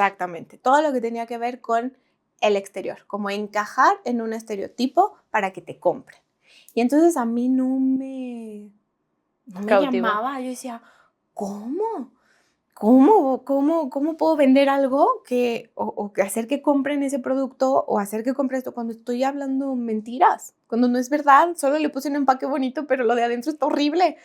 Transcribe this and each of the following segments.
Exactamente, todo lo que tenía que ver con el exterior, como encajar en un estereotipo para que te compren. Y entonces a mí no me llamaba, yo decía, ¿cómo? ¿Cómo puedo vender algo o que hacer que compren ese producto o hacer que compren esto cuando estoy hablando mentiras? Cuando no es verdad, solo le puse un empaque bonito, pero lo de adentro está horrible.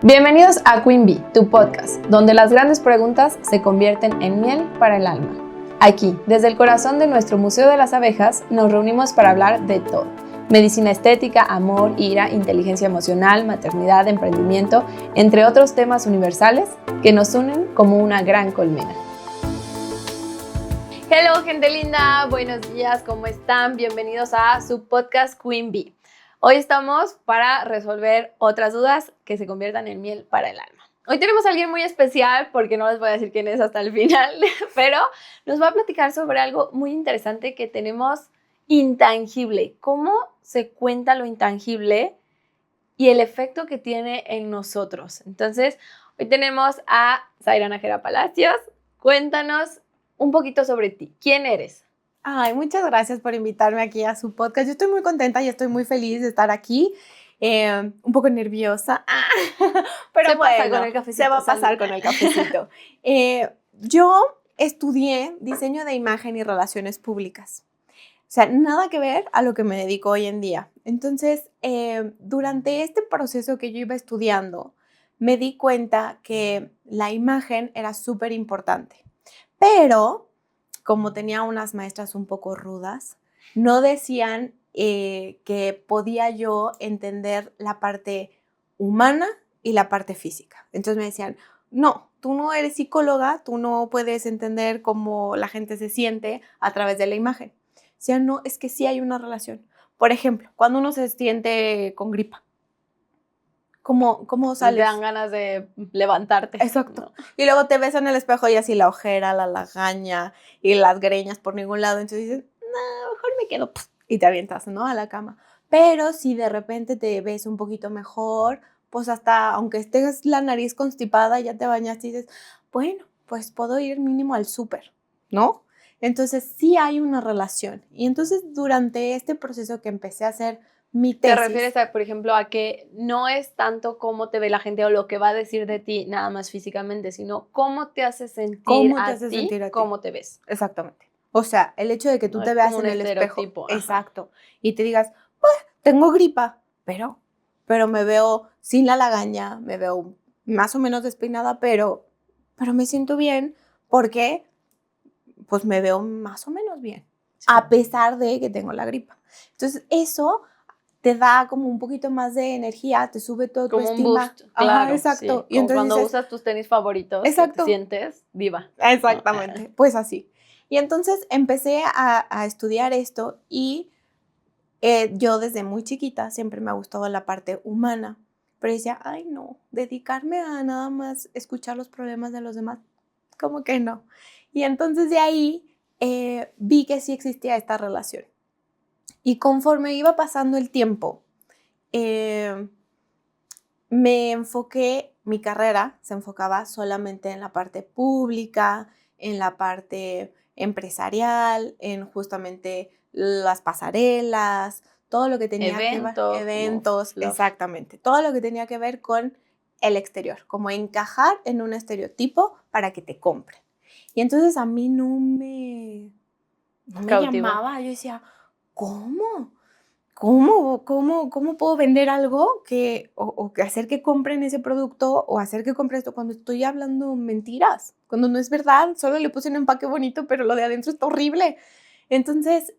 Bienvenidos a Queen Bee, tu podcast, donde las grandes preguntas se convierten en miel para el alma. Aquí, desde el corazón de nuestro Museo de las Abejas, nos reunimos para hablar de todo. Medicina estética, amor, ira, inteligencia emocional, maternidad, emprendimiento, entre otros temas universales que nos unen como una gran colmena. Hello, gente linda, buenos días, ¿cómo están? Bienvenidos a su podcast Queen Bee. Hoy estamos para resolver otras dudas que se conviertan en miel para el alma. Hoy tenemos a alguien muy especial, porque no les voy a decir quién es hasta el final, pero nos va a platicar sobre algo muy interesante que tenemos intangible. ¿Cómo se cuenta lo intangible y el efecto que tiene en nosotros? Entonces, hoy tenemos a Zaira Nájera Palacios. Cuéntanos un poquito sobre ti. ¿Quién eres? Ay, muchas gracias por invitarme aquí a su podcast. Yo estoy muy contenta y estoy muy feliz de estar aquí. Un poco nerviosa, pero Se pasa bueno, con el cafecito, se va a pasar salud. con el cafecito. Yo estudié diseño de imagen y relaciones públicas. O sea, nada que ver a lo que me dedico hoy en día. Entonces, durante este proceso que yo iba estudiando, me di cuenta que la imagen era súper importante. Pero, como tenía unas maestras un poco rudas, no decían que podía yo entender la parte humana y la parte física. Entonces me decían, no, tú no eres psicóloga, tú no puedes entender cómo la gente se siente a través de la imagen. Decían, no, es que sí hay una relación. Por ejemplo, cuando uno se siente con gripa, ¿cómo sales? Te dan ganas de levantarte. Exacto. ¿No? Y luego te ves en el espejo y así la ojera, la lagaña y las greñas por ningún lado. Entonces dices, no, mejor me quedo. Y te avientas, ¿no? A la cama. Pero si de repente te ves un poquito mejor, pues hasta aunque estés la nariz constipada, ya te bañaste y dices, bueno, pues puedo ir mínimo al súper, ¿no? Entonces sí hay una relación. Y entonces durante este proceso que empecé a hacer mi tesis. ¿Te refieres, por ejemplo, a que no es tanto cómo te ve la gente o lo que va a decir de ti nada más físicamente, sino cómo te hace sentir a ti, cómo te ves? Exactamente. O sea, el hecho de que tú No te es veas como en un el espejo, estereotipo. exacto, y te digas, pues, tengo gripa, pero me veo sin la lagaña, me veo más o menos despeinada, pero me siento bien porque pues me veo más o menos bien, sí, a pesar de que tengo la gripa. Entonces, eso te da como un poquito más de energía, te sube todo tu Como un estima. boost, claro. Ajá, exacto. Sí. Y Como entonces cuando dices, usas tus tenis favoritos, exacto, que te sientes viva. exactamente, ¿No? pues así. Y entonces empecé a estudiar esto y yo desde muy chiquita siempre me ha gustado la parte humana, pero decía, ay no, dedicarme a nada más escuchar los problemas de los demás, como que no. Y entonces de ahí vi que sí existía esta relación. Y conforme iba pasando el tiempo, me enfoqué, mi carrera se enfocaba solamente en la parte pública, en la parte empresarial, en justamente las pasarelas, todo lo que tenía que ver, eventos, exactamente, todo lo que tenía que ver con el exterior, como encajar en un estereotipo para que te compren. Y entonces a mí no me llamaba, yo decía, ¿cómo? ¿Cómo puedo vender algo o que hacer que compren ese producto o hacer que compren esto cuando estoy hablando mentiras? Cuando no es verdad, solo le puse un empaque bonito, pero lo de adentro está horrible. Entonces,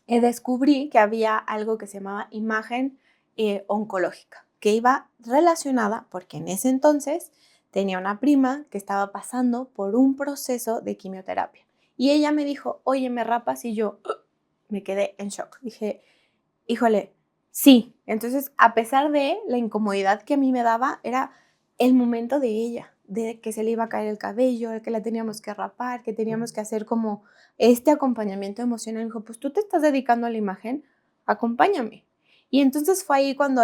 descubrí que había algo que se llamaba imagen oncológica, que iba relacionada porque en ese entonces tenía una prima que estaba pasando por un proceso de quimioterapia. Y ella me dijo, oye, ¿me rapas? Y yo me quedé en shock. Dije, híjole, sí. Entonces, a pesar de la incomodidad que a mí me daba, era el momento de ella, de que se le iba a caer el cabello, de que la teníamos que rapar, que teníamos que hacer como este acompañamiento emocional. Me dijo, pues tú te estás dedicando a la imagen, acompáñame. Y entonces fue ahí cuando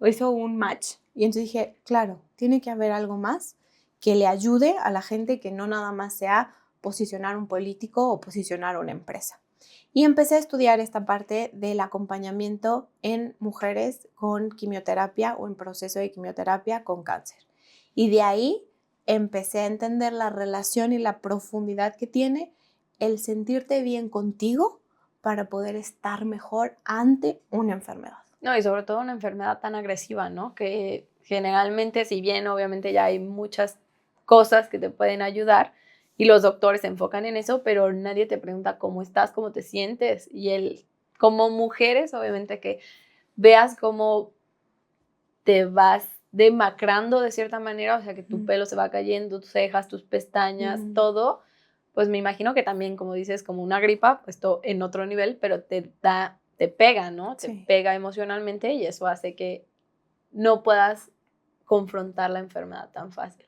hizo un match. Y entonces dije, claro, tiene que haber algo más que le ayude a la gente, que no nada más sea posicionar un político o posicionar una empresa. Y empecé a estudiar esta parte del acompañamiento en mujeres con quimioterapia o en proceso de quimioterapia con cáncer. Y de ahí empecé a entender la relación y la profundidad que tiene el sentirte bien contigo para poder estar mejor ante una enfermedad. No, y sobre todo una enfermedad tan agresiva, ¿no? Que generalmente, si bien obviamente ya hay muchas cosas que te pueden ayudar y los doctores se enfocan en eso, pero nadie te pregunta cómo estás, cómo te sientes. Y como mujeres, obviamente que veas cómo te vas demacrando de cierta manera, o sea, que tu pelo se va cayendo, tus cejas, tus pestañas, todo, pues me imagino que también, como dices, como una gripa, pues en otro nivel, pero te pega, ¿no? Te pega emocionalmente y eso hace que no puedas confrontar la enfermedad tan fácil.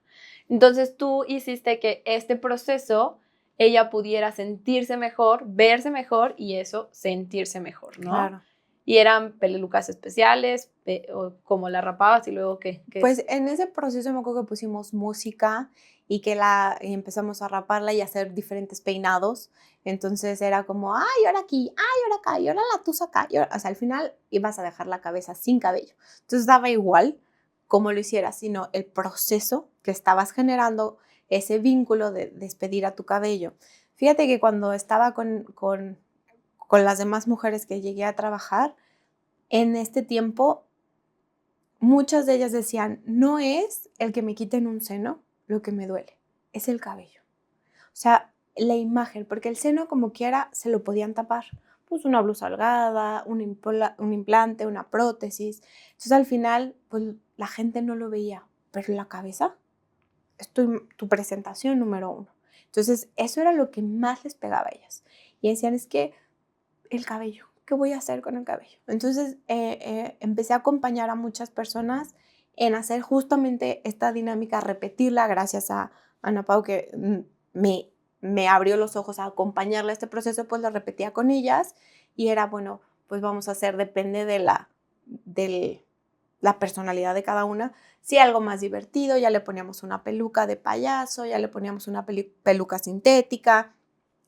Entonces tú hiciste que este proceso ella pudiera sentirse mejor, verse mejor y eso sentirse mejor, ¿no? Claro. Y eran pelucas especiales, o como la rapabas y luego ¿qué? Pues en ese proceso me acuerdo que pusimos música y y empezamos a raparla y a hacer diferentes peinados. Entonces era como, ay, ahora aquí, ay, ahora acá, y ahora la tusa acá. O sea, al final ibas a dejar la cabeza sin cabello. Entonces daba igual cómo lo hicieras, sino el proceso que estabas generando, ese vínculo de despedir a tu cabello. Fíjate que cuando estaba con las demás mujeres que llegué a trabajar, en este tiempo muchas de ellas decían, no es el que me quiten un seno lo que me duele, es el cabello. O sea, la imagen, porque el seno como quiera se lo podían tapar. Pues una blusa holgada, un implante, una prótesis. Entonces al final, pues la gente no lo veía, pero la cabeza es tu presentación número 1. Entonces eso era lo que más les pegaba a ellas. Y decían, es que el cabello, ¿qué voy a hacer con el cabello? Entonces empecé a acompañar a muchas personas en hacer justamente esta dinámica, repetirla gracias a Ana Pau que me abrió los ojos a acompañarle a este proceso, pues lo repetía con ellas y era, bueno, pues vamos a hacer, depende de la personalidad de cada una, si algo más divertido, ya le poníamos una peluca de payaso, ya le poníamos una peluca sintética.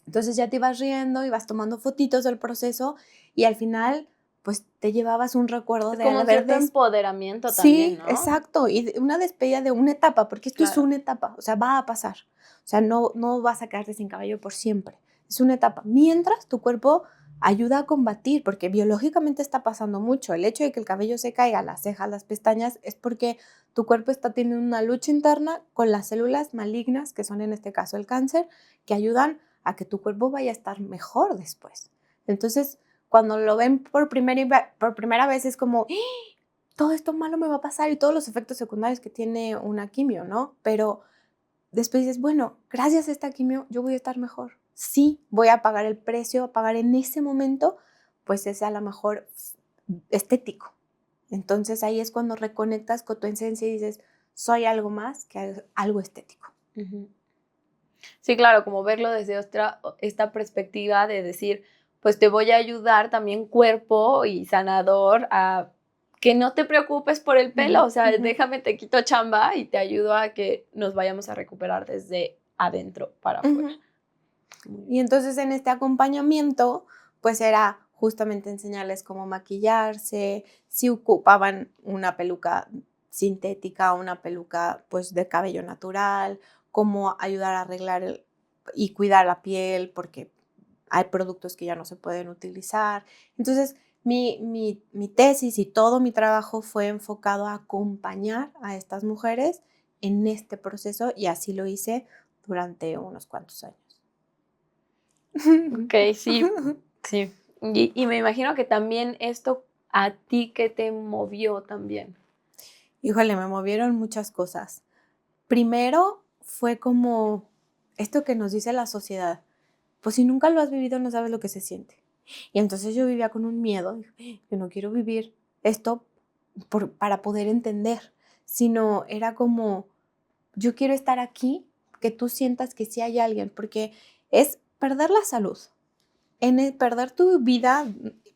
Entonces ya te ibas riendo, ibas tomando fotitos del proceso y al final pues te llevabas un recuerdo de como haber cierto empoderamiento también, ¿no? Sí, exacto, y una despedida de una etapa, porque esto es Claro. una etapa, o sea, va a pasar. O sea, no vas a quedarte sin cabello por siempre. Es una etapa. Mientras tu cuerpo ayuda a combatir, porque biológicamente está pasando mucho. El hecho de que el cabello se caiga, las cejas, las pestañas, es porque tu cuerpo está teniendo una lucha interna con las células malignas, que son en este caso el cáncer, que ayudan a que tu cuerpo vaya a estar mejor después. Entonces, cuando lo ven por primera vez es como, ¡ah! Todo esto malo me va a pasar y todos los efectos secundarios que tiene una quimio, ¿no? Pero después dices, bueno, gracias a esta quimio yo voy a estar mejor. Sí, voy a pagar el precio, a pagar en ese momento, pues es a lo mejor estético. Entonces ahí es cuando reconectas con tu esencia y dices, soy algo más que algo estético. Uh-huh. Sí, claro, como verlo desde esta perspectiva de decir, pues te voy a ayudar también cuerpo y sanador a que no te preocupes por el pelo, o sea, déjame, te quito chamba y te ayudo a que nos vayamos a recuperar desde adentro para afuera. Y entonces en este acompañamiento, pues era justamente enseñarles cómo maquillarse, si ocupaban una peluca sintética, una peluca pues de cabello natural, cómo ayudar a arreglar y cuidar la piel, porque hay productos que ya no se pueden utilizar. Entonces, mi tesis y todo mi trabajo fue enfocado a acompañar a estas mujeres en este proceso y así lo hice durante unos cuantos años. Ok, sí, sí. Y me imagino que también esto a ti que te movió también. Híjole, me movieron muchas cosas. Primero fue como esto que nos dice la sociedad. Pues si nunca lo has vivido, no sabes lo que se siente. Y entonces yo vivía con un miedo. Yo no quiero vivir esto para poder entender, sino era como, yo quiero estar aquí, que tú sientas que sí hay alguien, porque es perder la salud, perder tu vida,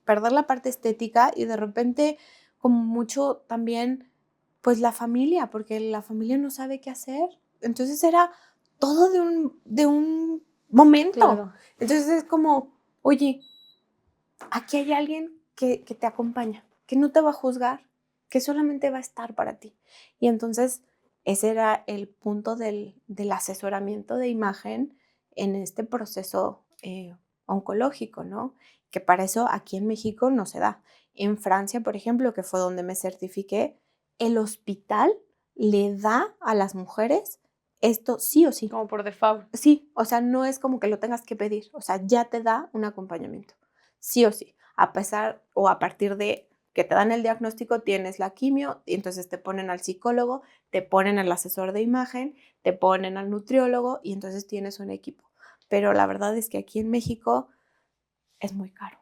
perder la parte estética y de repente como mucho también pues la familia, porque la familia no sabe qué hacer Entonces era todo de un momento. Claro. Entonces es como, oye, aquí hay alguien que te acompaña, que no te va a juzgar, que solamente va a estar para ti. Y entonces ese era el punto del asesoramiento de imagen en este proceso oncológico, ¿no? Que para eso aquí en México no se da. En Francia, por ejemplo, que fue donde me certifiqué, el hospital le da a las mujeres esto sí o sí. Como por default. Sí, o sea, no es como que lo tengas que pedir, o sea, ya te da un acompañamiento, sí o sí, a pesar o a partir de que te dan el diagnóstico, tienes la quimio y entonces te ponen al psicólogo, te ponen al asesor de imagen, te ponen al nutriólogo y entonces tienes un equipo. Pero la verdad es que aquí en México es muy caro.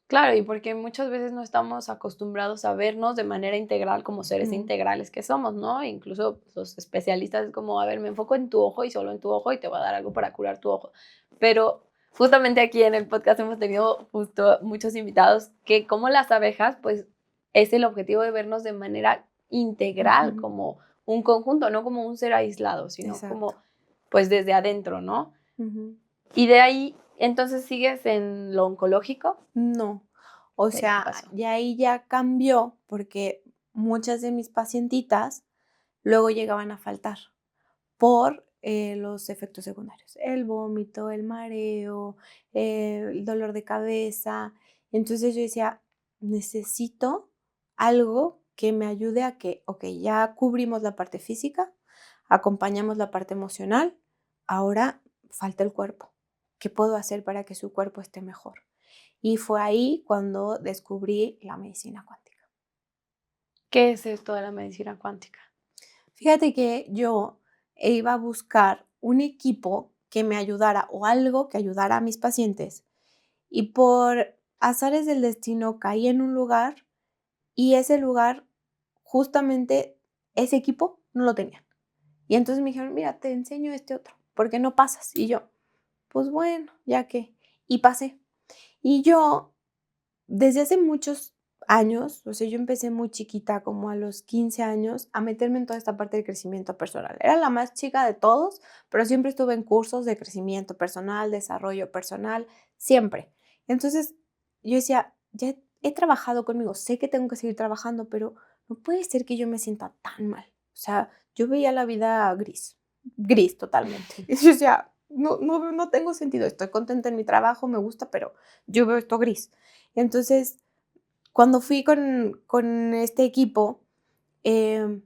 Claro, y porque muchas veces no estamos acostumbrados a vernos de manera integral como seres integrales que somos, ¿no? Incluso los especialistas es como, a ver, me enfoco en tu ojo y solo en tu ojo y te voy a dar algo para curar tu ojo. Pero justamente aquí en el podcast hemos tenido justo muchos invitados que como las abejas, pues es el objetivo de vernos de manera integral, como un conjunto, no como un ser aislado, sino como pues desde adentro, ¿no? Y de ahí, entonces, ¿sigues en lo oncológico? No, o ¿Qué sea, pasó? y ahí ya cambió porque muchas de mis pacientitas luego llegaban a faltar por los efectos secundarios, el vómito, el mareo, el dolor de cabeza. Entonces yo decía, necesito algo que me ayude a que, ok, ya cubrimos la parte física, acompañamos la parte emocional, ahora falta el cuerpo. ¿Qué puedo hacer para que su cuerpo esté mejor? Y fue ahí cuando descubrí la medicina cuántica. ¿Qué es esto de la medicina cuántica? Fíjate que yo iba a buscar un equipo que me ayudara o algo que ayudara a mis pacientes y por azares del destino caí en un lugar y ese lugar, justamente ese equipo no lo tenían. Y entonces me dijeron, mira, te enseño este otro, ¿por qué no pasas? Y yo, pues bueno, ya que, y pasé. Y yo desde hace muchos años, o sea, yo empecé muy chiquita, como a los 15 años, a meterme en toda esta parte de crecimiento personal. Era la más chica de todos, pero siempre estuve en cursos de crecimiento personal, desarrollo personal, siempre. Entonces, yo decía, ya he trabajado conmigo, sé que tengo que seguir trabajando, pero no puede ser que yo me sienta tan mal. O sea, yo veía la vida gris totalmente. Y yo decía, no tengo sentido, estoy contenta en mi trabajo, me gusta, pero yo veo esto gris. Entonces, cuando fui con este equipo, de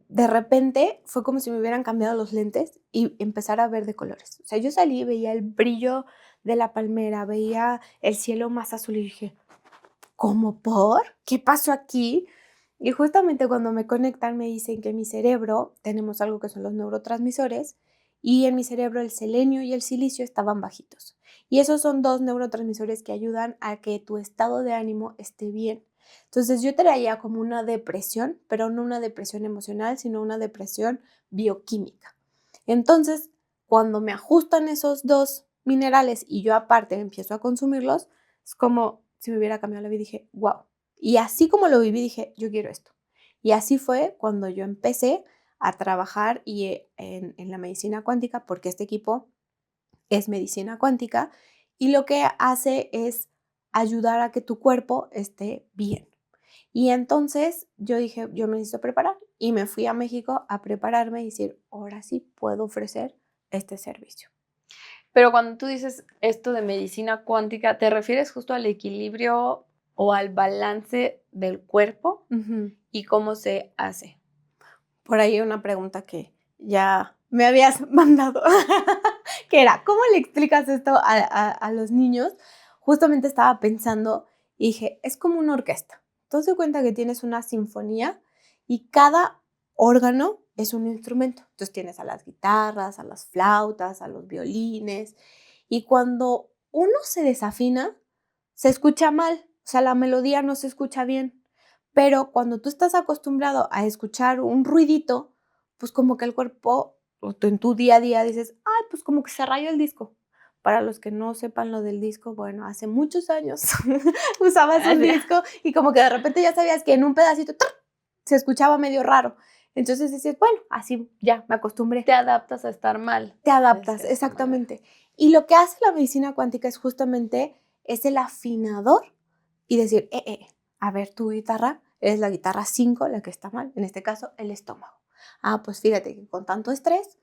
repente fue como si me hubieran cambiado los lentes y empezar a ver de colores. O sea, yo salí y veía el brillo de la palmera, veía el cielo más azul y dije, ¿cómo por? ¿Qué pasó aquí? Y justamente cuando me conectan me dicen que en mi cerebro tenemos algo que son los neurotransmisores y en mi cerebro el selenio y el silicio estaban bajitos. Y esos son dos neurotransmisores que ayudan a que tu estado de ánimo esté bien. Entonces yo traía como una depresión, pero no una depresión emocional, sino una depresión bioquímica. Entonces, cuando me ajustan esos dos minerales y yo aparte empiezo a consumirlos, es como si me hubiera cambiado la vida y dije, wow. Y así como lo viví, dije, yo quiero esto. Y así fue cuando yo empecé a trabajar en la medicina cuántica, porque este equipo es medicina cuántica y lo que hace es ayudar a que tu cuerpo esté bien. Y entonces yo dije, yo me necesito preparar y me fui a México a prepararme y decir, ahora sí puedo ofrecer este servicio. Pero cuando tú dices esto de medicina cuántica, ¿te refieres justo al equilibrio o al balance del cuerpo y cómo se hace? Por ahí una pregunta que ya me habías mandado, que era, ¿cómo le explicas esto a los niños? Justamente estaba pensando y dije, es como una orquesta. Tú te das cuenta que tienes una sinfonía y cada órgano es un instrumento. Entonces tienes a las guitarras, a las flautas, a los violines. Y cuando uno se desafina, se escucha mal. O sea, la melodía no se escucha bien. Pero cuando tú estás acostumbrado a escuchar un ruidito, pues como que el cuerpo, o en tu día a día dices, ay, pues como que se rayó el disco. Para los que no sepan lo del disco, bueno, hace muchos años usabas un disco y como que de repente ya sabías que en un pedacito se escuchaba medio raro. Entonces dices, bueno, así ya me acostumbré. Te adaptas a estar mal. Te adaptas, De cierta exactamente. Y lo que hace la medicina cuántica es justamente es el afinador y decir, a ver, tu guitarra es la guitarra 5 la que está mal, en este caso el estómago. Ah, pues fíjate que con tanto estrés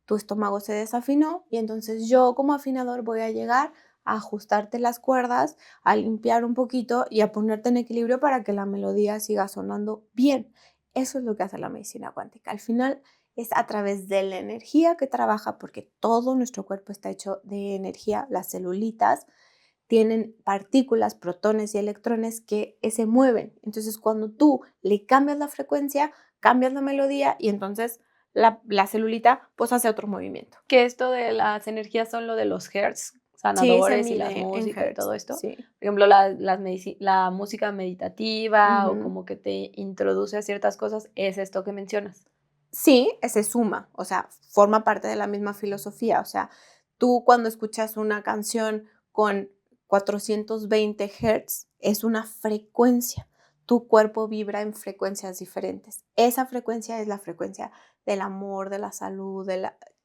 tu estómago se desafinó y entonces yo como afinador voy a llegar a ajustarte las cuerdas, a limpiar un poquito y a ponerte en equilibrio para que la melodía siga sonando bien. Eso es lo que hace la medicina cuántica. Al final es a través de la energía que trabaja, porque todo nuestro cuerpo está hecho de energía. Las celulitas tienen partículas, protones y electrones que se mueven. Entonces, cuando tú le cambias la frecuencia, cambias la melodía y entonces la celulita pues hace otro movimiento. Que esto de las energías son lo de los hertz Sí, se sanadores y las mide en músicas y hertz. todo esto. Sí. Por ejemplo, la música meditativa o Ujú. como que te introduce a ciertas cosas, es esto que mencionas. Sí, se suma, o sea, forma parte de la misma filosofía. O sea, tú cuando escuchas una canción con 420 Hz, es una frecuencia. Tu cuerpo vibra en frecuencias diferentes. Esa frecuencia es la frecuencia del amor, de la salud,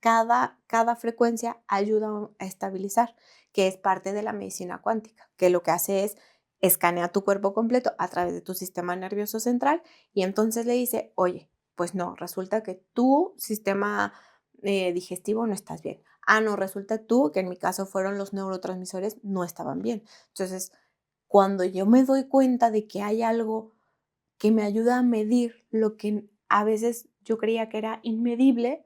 cada frecuencia ayuda a estabilizar, que es parte de la medicina cuántica, que lo que hace es escanea tu cuerpo completo a través de tu sistema nervioso central y entonces le dice, oye, pues no, resulta que tu sistema digestivo no estás bien. Ah, no, resulta tú, que en mi caso fueron los neurotransmisores, no estaban bien. Entonces, cuando yo me doy cuenta de que hay algo que me ayuda a medir lo que a veces yo creía que era inmedible,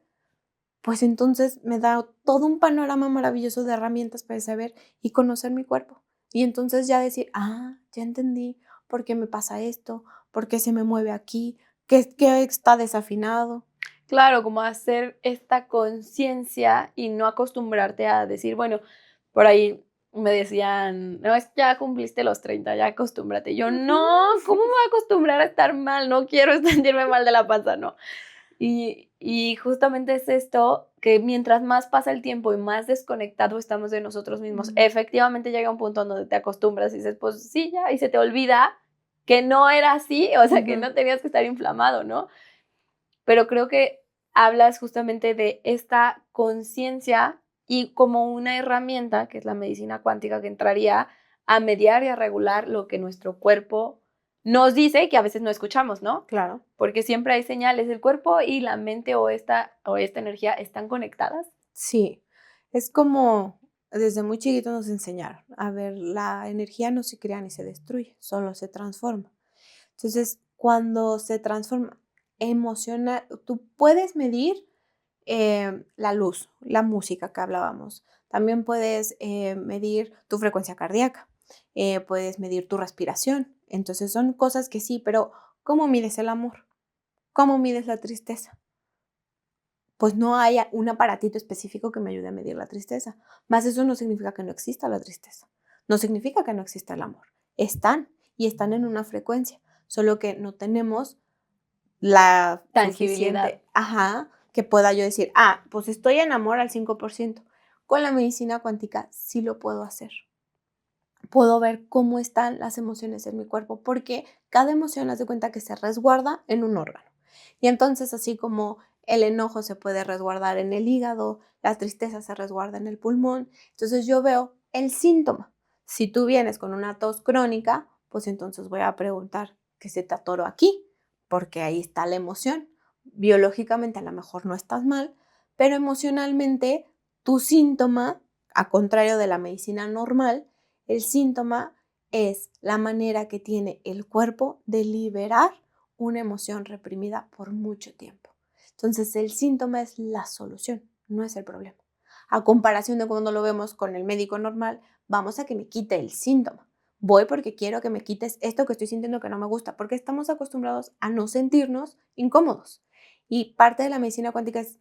pues entonces me da todo un panorama maravilloso de herramientas para saber y conocer mi cuerpo. Y entonces ya decir, ya entendí por qué me pasa esto, por qué se me mueve aquí, qué está desafinado. Claro, como hacer esta conciencia y no acostumbrarte a decir, bueno, por ahí me decían, no, ya cumpliste los 30, ya acostúmbrate. Yo, no, ¿cómo me voy a acostumbrar a estar mal? No quiero sentirme mal de la panza, no. Y justamente es esto, que mientras más pasa el tiempo y más desconectado estamos de nosotros mismos, efectivamente llega un punto donde te acostumbras y dices, pues sí, ya, y se te olvida que no era así, o sea, que no tenías que estar inflamado, ¿no? Pero creo que hablas justamente de esta conciencia y como una herramienta, que es la medicina cuántica, que entraría a mediar y a regular lo que nuestro cuerpo nos dice y que a veces no escuchamos, ¿no? Claro. Porque siempre hay señales, el cuerpo y la mente o esta energía están conectadas. Sí, es como desde muy chiquitos nos enseñaron, a ver, la energía no se crea ni se destruye, solo se transforma. Entonces, cuando se transforma emocional, tú puedes medir la luz, la música que hablábamos. También puedes medir tu frecuencia cardíaca, puedes medir tu respiración. Entonces, son cosas que sí, pero ¿cómo mides el amor? ¿Cómo mides la tristeza? Pues no hay un aparatito específico que me ayude a medir la tristeza. Más eso no significa que no exista la tristeza. No significa que no exista el amor. Están y están en una frecuencia, solo que no tenemos la Tangibilidad. suficiente, que pueda yo decir, pues estoy en amor al 5%. Con la medicina cuántica sí lo puedo hacer. Puedo ver cómo están las emociones en mi cuerpo, porque cada emoción, haz de cuenta que se resguarda en un órgano. Y entonces, así como el enojo se puede resguardar en el hígado, la tristeza se resguarda en el pulmón, entonces yo veo el síntoma. Si tú vienes con una tos crónica, pues entonces voy a preguntar qué se te atoró aquí, porque ahí está la emoción. Biológicamente a lo mejor no estás mal, pero emocionalmente tu síntoma, a contrario de la medicina normal, el síntoma es la manera que tiene el cuerpo de liberar una emoción reprimida por mucho tiempo. Entonces, el síntoma es la solución, no es el problema. A comparación de cuando lo vemos con el médico normal, vamos a que me quite el síntoma. Voy porque quiero que me quites esto que estoy sintiendo que no me gusta, porque estamos acostumbrados a no sentirnos incómodos. Y parte de la medicina cuántica es,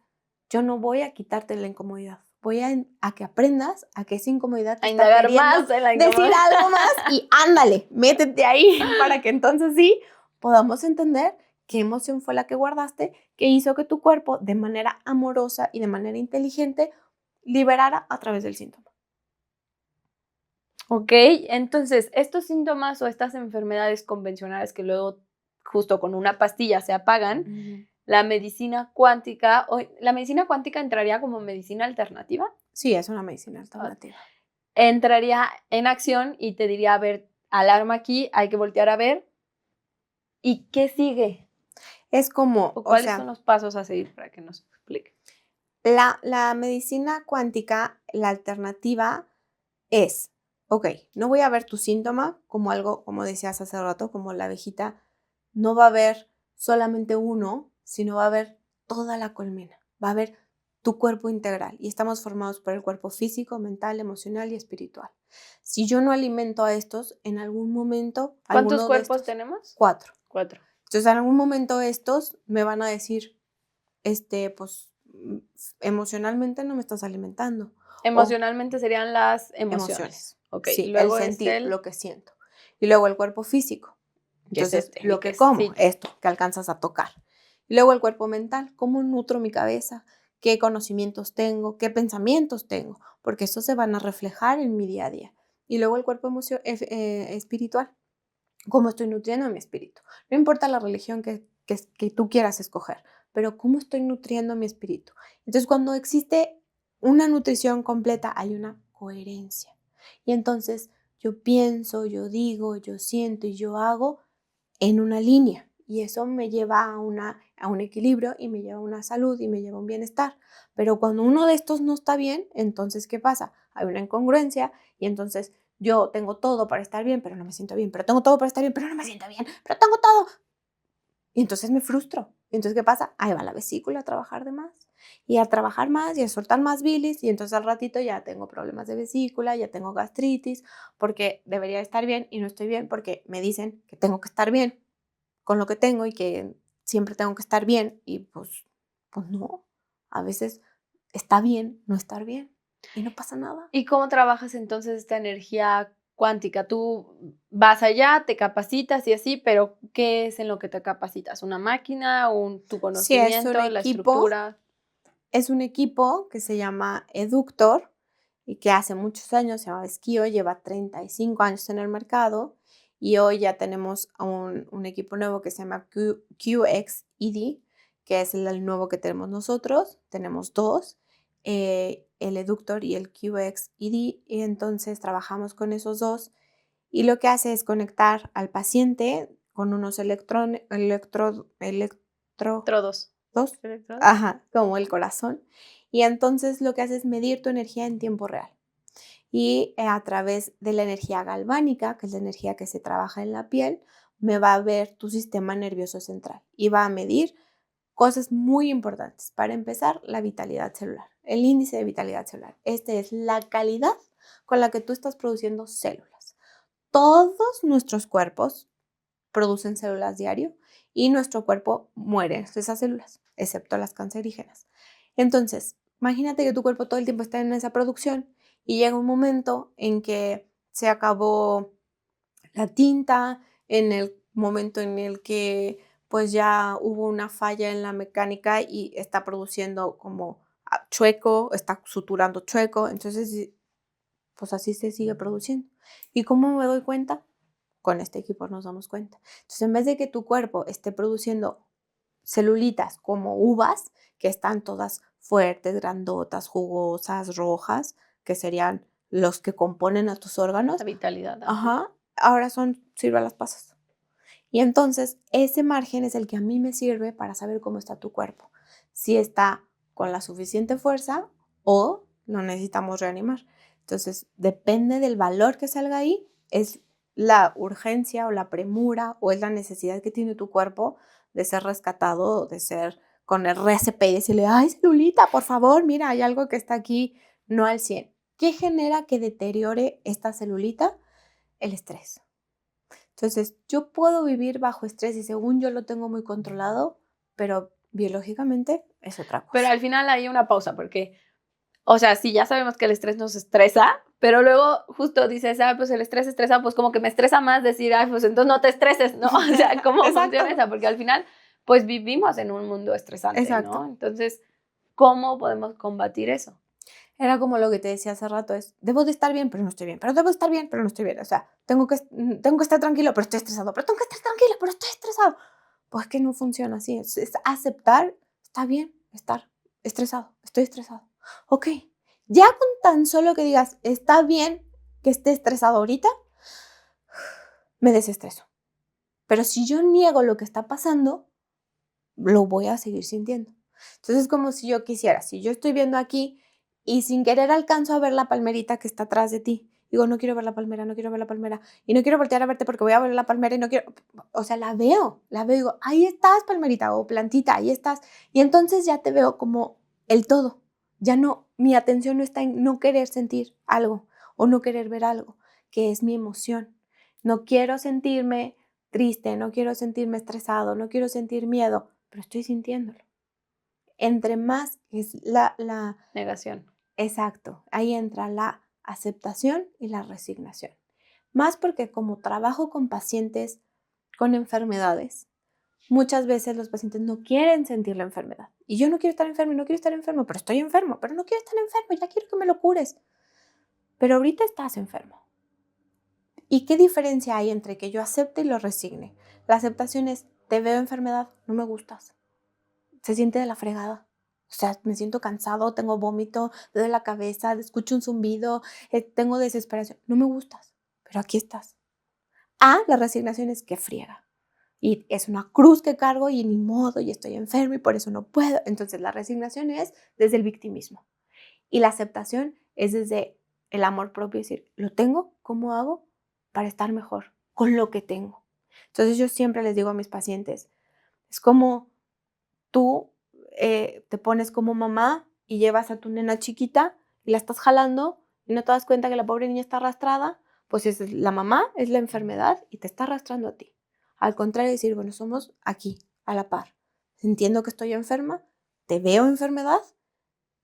yo no voy a quitarte la incomodidad, voy a que aprendas a que esa incomodidad te A está indagar queriendo más en la decir incomodidad. algo más y ándale, métete ahí para que entonces sí podamos entender qué emoción fue la que guardaste, que hizo que tu cuerpo de manera amorosa y de manera inteligente liberara a través del síntoma. Ok, entonces estos síntomas o estas enfermedades convencionales que luego justo con una pastilla se apagan, la medicina cuántica, ¿la medicina cuántica entraría como medicina alternativa? Sí, es una medicina alternativa. Entraría en acción y te diría, a ver, alarma aquí, hay que voltear a ver. ¿Y qué sigue? Es como, ¿O cuáles son los pasos a seguir para que nos explique? La medicina cuántica, la alternativa es, ok, no voy a ver tu síntoma como algo, como decías hace rato, como la abejita, no va a haber solamente uno, sino va a haber toda la colmena, va a haber tu cuerpo integral y estamos formados por el cuerpo físico, mental, emocional y espiritual. Si yo no alimento a estos, en algún momento, ¿Cuántos alguno de cuerpos estos, tenemos? 4. 4. Entonces, en algún momento estos me van a decir, pues emocionalmente no me estás alimentando. Emocionalmente serían las emociones. Ok, Sí, el luego es sentir, lo que siento. Y luego el cuerpo físico. que es Entonces, lo que que es como, físico. esto, que alcanzas a tocar. Y luego el cuerpo mental, cómo nutro mi cabeza, qué conocimientos tengo, qué pensamientos tengo, porque eso se van a reflejar en mi día a día. Y luego el cuerpo espiritual, cómo estoy nutriendo a mi espíritu. No importa la religión que tú quieras escoger, pero cómo estoy nutriendo a mi espíritu. Entonces, cuando existe una nutrición completa, hay una coherencia. Y entonces yo pienso, yo digo, yo siento y yo hago en una línea. Y eso me lleva a un equilibrio y me lleva a una salud y me lleva a un bienestar. Pero cuando uno de estos no está bien, entonces, ¿qué pasa? Hay una incongruencia y entonces yo tengo todo para estar bien, pero no me siento bien. Pero tengo todo para estar bien, pero no me siento bien. Pero tengo todo. Y entonces me frustro. Y entonces, ¿qué pasa? Ahí va la vesícula a trabajar de más. Y a trabajar más y a soltar más bilis. Y entonces al ratito ya tengo problemas de vesícula, ya tengo gastritis, porque debería estar bien y no estoy bien porque me dicen que tengo que estar bien con lo que tengo y que siempre tengo que estar bien. Y pues no. A veces está bien no estar bien. Y no pasa nada. ¿Y cómo trabajas entonces esta energía cuántica? Tú vas allá, te capacitas y así, pero ¿qué es en lo que te capacitas? ¿Una máquina, tu Sí, es un conocimiento, la equipo. estructura? Es un equipo que se llama Eductor y que hace muchos años se llama Skio, lleva 35 años en el mercado y hoy ya tenemos un equipo nuevo que se llama QXED, que es el nuevo que tenemos nosotros. Tenemos dos, el Eductor y el QXED, y entonces trabajamos con esos dos y lo que hace es conectar al paciente con unos Trodos. dos, ¿Electrodos? ajá, como el corazón. Y entonces lo que hace es medir tu energía en tiempo real. Y a través de la energía galvánica, que es la energía que se trabaja en la piel, me va a ver tu sistema nervioso central y va a medir cosas muy importantes. Para empezar, la vitalidad celular, el índice de vitalidad celular. Este es la calidad con la que tú estás produciendo células. Todos nuestros cuerpos producen células diario y nuestro cuerpo muere esas células, excepto las cancerígenas. Entonces, imagínate que tu cuerpo todo el tiempo está en esa producción y llega un momento en que se acabó la tinta, en el momento en el que pues ya hubo una falla en la mecánica y está produciendo como chueco, está suturando chueco, entonces pues así se sigue produciendo. ¿Y cómo me doy cuenta? Con este equipo nos damos cuenta. Entonces, en vez de que tu cuerpo esté produciendo celulitas como uvas, que están todas fuertes, grandotas, jugosas, rojas, que serían los que componen a tus órganos, La vitalidad. ajá, ahora son ciruelas pasas. Y entonces ese margen es el que a mí me sirve para saber cómo está tu cuerpo, si está con la suficiente fuerza o lo necesitamos reanimar. Entonces, depende del valor que salga ahí, es la urgencia o la premura o es la necesidad que tiene tu cuerpo de ser rescatado, de ser con el RCP y decirle, ay, celulita, por favor, mira, hay algo que está aquí, no al 100. ¿Qué genera que deteriore esta celulita? El estrés. Entonces, yo puedo vivir bajo estrés y según yo lo tengo muy controlado, pero biológicamente es otra cosa. Pero al final hay una pausa porque, o sea, sí, ya sabemos que el estrés nos estresa, pero luego justo dices, pues el estrés estresa, pues como que me estresa más decir, pues entonces no te estreses, ¿no? O sea, ¿cómo funciona eso? Porque al final, pues vivimos en un mundo estresante, Exacto. ¿no? Entonces, ¿cómo podemos combatir eso? Era como lo que te decía hace rato, es, debo de estar bien, pero no estoy bien, pero debo estar bien, pero no estoy bien. O sea, tengo que estar tranquilo, pero estoy estresado, pero tengo que estar tranquilo, pero estoy estresado. Pues que no funciona así. Es aceptar, está bien estar estresado, estoy estresado. Ok, ya con tan solo que digas, está bien que esté estresado ahorita, me desestreso. Pero si yo niego lo que está pasando, lo voy a seguir sintiendo. Entonces es como si yo quisiera, si yo estoy viendo aquí y sin querer alcanzo a ver la palmerita que está atrás de ti, digo, no quiero ver la palmera, no quiero ver la palmera, y no quiero voltear a verte porque voy a ver la palmera y no quiero, o sea, la veo, digo, ahí estás, palmerita o plantita, ahí estás, y entonces ya te veo como el todo, ya no, mi atención no está en no querer sentir algo o no querer ver algo, que es mi emoción. No quiero sentirme triste, no quiero sentirme estresado, no quiero sentir miedo, pero estoy sintiéndolo. Entre más es la Negación. exacto, ahí entra la aceptación y la resignación. Más porque como trabajo con pacientes con enfermedades, muchas veces los pacientes no quieren sentir la enfermedad. Y yo no quiero estar enfermo, no quiero estar enfermo, pero estoy enfermo, pero no quiero estar enfermo, ya quiero que me lo cures. Pero ahorita estás enfermo. ¿Y qué diferencia hay entre que yo acepte y lo resigne? La aceptación es, te veo enfermedad, no me gustas. Se siente de la fregada. O sea, me siento cansado, tengo vómito, me duele la cabeza, escucho un zumbido, tengo desesperación. No me gustas, pero aquí estás. La resignación es que friega. Y es una cruz que cargo y ni modo, y estoy enfermo y por eso no puedo. Entonces la resignación es desde el victimismo. Y la aceptación es desde el amor propio, es decir, ¿lo tengo? ¿Cómo hago para estar mejor con lo que tengo? Entonces yo siempre les digo a mis pacientes, es como tú te pones como mamá y llevas a tu nena chiquita y la estás jalando y no te das cuenta que la pobre niña está arrastrada, pues es la mamá, es la enfermedad y te está arrastrando a ti. Al contrario, decir, bueno, somos aquí, a la par. Entiendo que estoy enferma, te veo enfermedad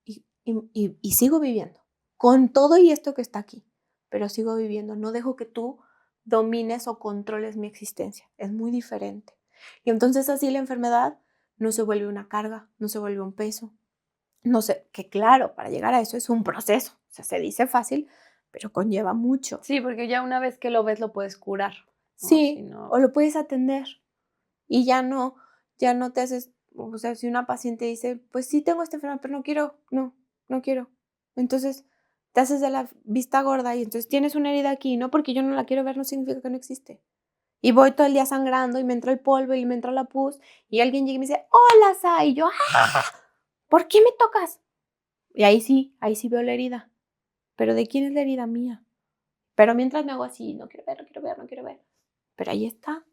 y sigo viviendo. Con todo y esto que está aquí, pero sigo viviendo. No dejo que tú domines o controles mi existencia. Es muy diferente. Y entonces así la enfermedad no se vuelve una carga, no se vuelve un peso. No sé, que claro, para llegar a eso es un proceso. O sea, se dice fácil, pero conlleva mucho. Sí, porque ya una vez que lo ves lo puedes curar, ¿no? Sí, Si no... o lo puedes atender y ya no te haces, o sea, si una paciente dice, pues sí tengo esta enfermedad, pero no quiero, no quiero. Entonces te haces de la vista gorda y entonces tienes una herida aquí, no porque yo no la quiero ver, no significa que no existe. Y voy todo el día sangrando y me entra el polvo y me entra la pus y alguien llega y me dice, hola, Sa, y yo, ¿por qué me tocas? Y ahí sí veo la herida. Pero ¿de quién es la herida? Mía. Pero mientras me hago así, no quiero ver, no quiero ver, no quiero ver. Pero ahí está.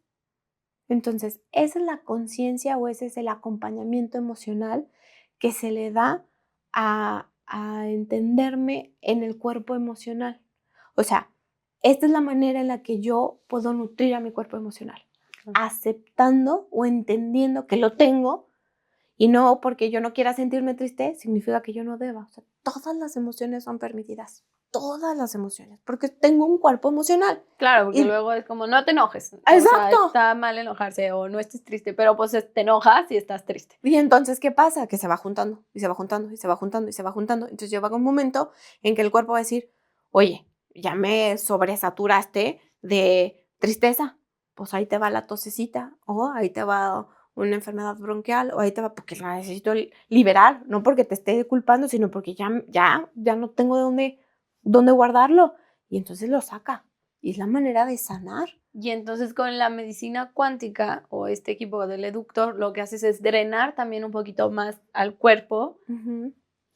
Entonces, esa es la conciencia o ese es el acompañamiento emocional que se le da a entenderme en el cuerpo emocional. O sea, esta es la manera en la que yo puedo nutrir a mi cuerpo emocional, aceptando o entendiendo que lo tengo y no porque yo no quiera sentirme triste, significa que yo no deba. O sea, todas las emociones son permitidas, todas las emociones, porque tengo un cuerpo emocional. Claro, porque Y, luego es como, no te enojes. O sea, exacto. está mal enojarse o no estés triste, pero pues te enojas y estás triste. Y entonces, ¿qué pasa? Que se va juntando y se va juntando y se va juntando y se va juntando. Entonces llega un momento en que el cuerpo va a decir, oye, ya me sobresaturaste de tristeza. Pues ahí te va la tosecita o ahí te va una enfermedad bronquial o ahí te va porque la necesito liberar, no porque te esté culpando, sino porque ya no tengo dónde guardarlo. Y entonces lo saca. Y es la manera de sanar. Y entonces con la medicina cuántica o este equipo del eductor, lo que haces es drenar también un poquito más al cuerpo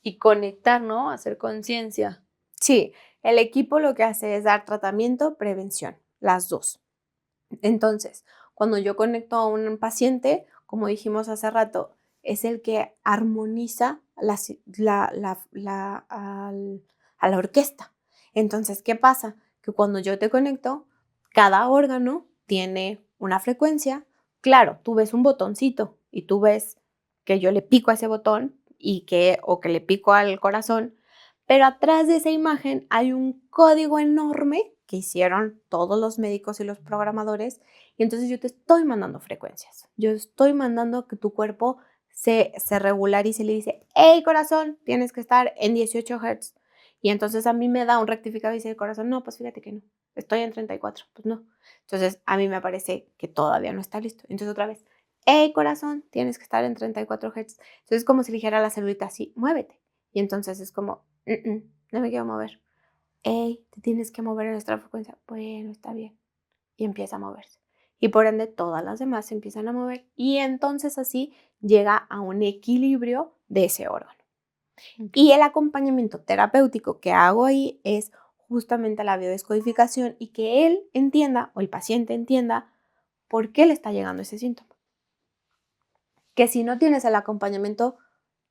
y conectar, ¿no? Hacer conciencia. Sí, el equipo lo que hace es dar tratamiento, prevención, las dos. Entonces, cuando yo conecto a un paciente, como dijimos hace rato, es el que armoniza a la orquesta. Entonces, ¿qué pasa? Que cuando yo te conecto, cada órgano tiene una frecuencia. Claro, tú ves un botoncito y tú ves que yo le pico a ese botón o que le pico al corazón, pero atrás de esa imagen hay un código enorme que hicieron todos los médicos y los programadores, y entonces yo te estoy mandando frecuencias. Yo estoy mandando que tu cuerpo se regularice y le dice, hey corazón, tienes que estar en 18 Hz. Y entonces a mí me da un rectificador y dice el corazón, no, pues fíjate que no, estoy en 34, pues no. Entonces a mí me parece que todavía no está listo. Entonces otra vez, hey, corazón, tienes que estar en 34 Hz. Entonces es como si le dijera a la celulita así, muévete. Y entonces es como, no me quiero mover. Hey, te tienes que mover en nuestra frecuencia. Bueno, está bien. Y empieza a moverse. Y por ende todas las demás se empiezan a mover y entonces así llega a un equilibrio de ese órgano. Y el acompañamiento terapéutico que hago ahí es justamente la biodescodificación y que él entienda o el paciente entienda por qué le está llegando ese síntoma. Que si no tienes el acompañamiento,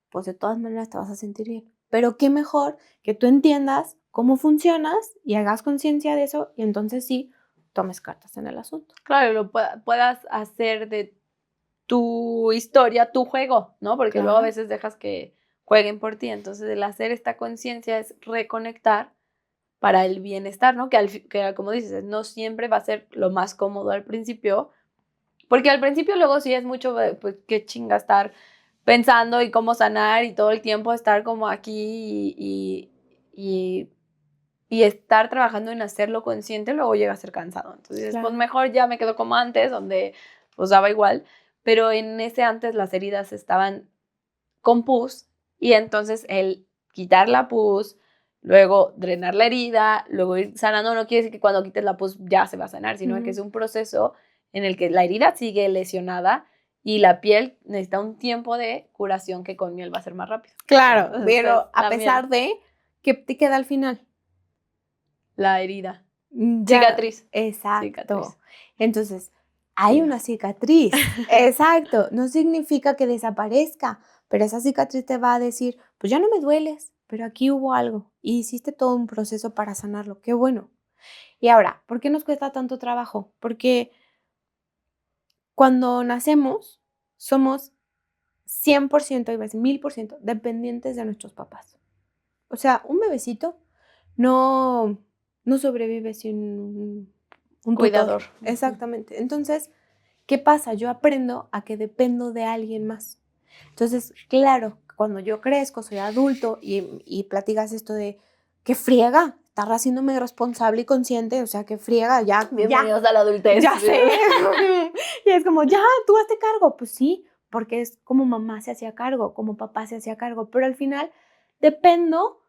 pues de todas maneras te vas a sentir bien. Pero qué mejor que tú entiendas cómo funcionas y hagas conciencia de eso y entonces sí tomes cartas en el asunto. Claro, puedas hacer de tu historia tu juego, ¿no? Porque luego a Claro. veces dejas que jueguen por ti. Entonces, el hacer esta conciencia es reconectar para el bienestar, ¿no? Que como dices, no siempre va a ser lo más cómodo al principio, porque al principio luego sí es mucho, pues qué chinga estar pensando y cómo sanar y todo el tiempo estar como aquí y estar trabajando en hacerlo consciente, luego llega a ser cansado. Entonces dices, Claro. pues mejor ya me quedo como antes, donde pues daba igual, pero en ese antes las heridas estaban con pus y entonces el quitar la pus, luego drenar la herida, luego ir sanando, no quiere decir que cuando quites la pus ya se va a sanar, sino que es un proceso en el que la herida sigue lesionada y la piel necesita un tiempo de curación que con miel va a ser más rápido. Claro, Entonces, pero a la pesar miel, de que te queda al final. la herida. Ya, Cicatriz. exacto. Cicatriz. Entonces, hay Sí. una cicatriz. Exacto. No significa que desaparezca, pero esa cicatriz te va a decir, pues ya no me dueles, pero aquí hubo algo y hiciste todo un proceso para sanarlo. Qué bueno. Y ahora, ¿por qué nos cuesta tanto trabajo? Porque cuando nacemos, somos 100%, iba a decir 1000% dependientes de nuestros papás. O sea, un bebecito no, no sobrevive sin un tutor. Cuidador. Exactamente. Entonces, ¿qué pasa? Yo aprendo a que dependo de alguien más. Entonces, claro, cuando yo crezco, soy adulto y platicas esto de que friega, estar haciéndome responsable y consciente, o sea, que friega, ya, Bienvenidos a la adultez. ya sé. Y es como, ya, tú hazte cargo. Pues sí, porque es como mamá se hacía cargo, como papá se hacía cargo, pero al final dependo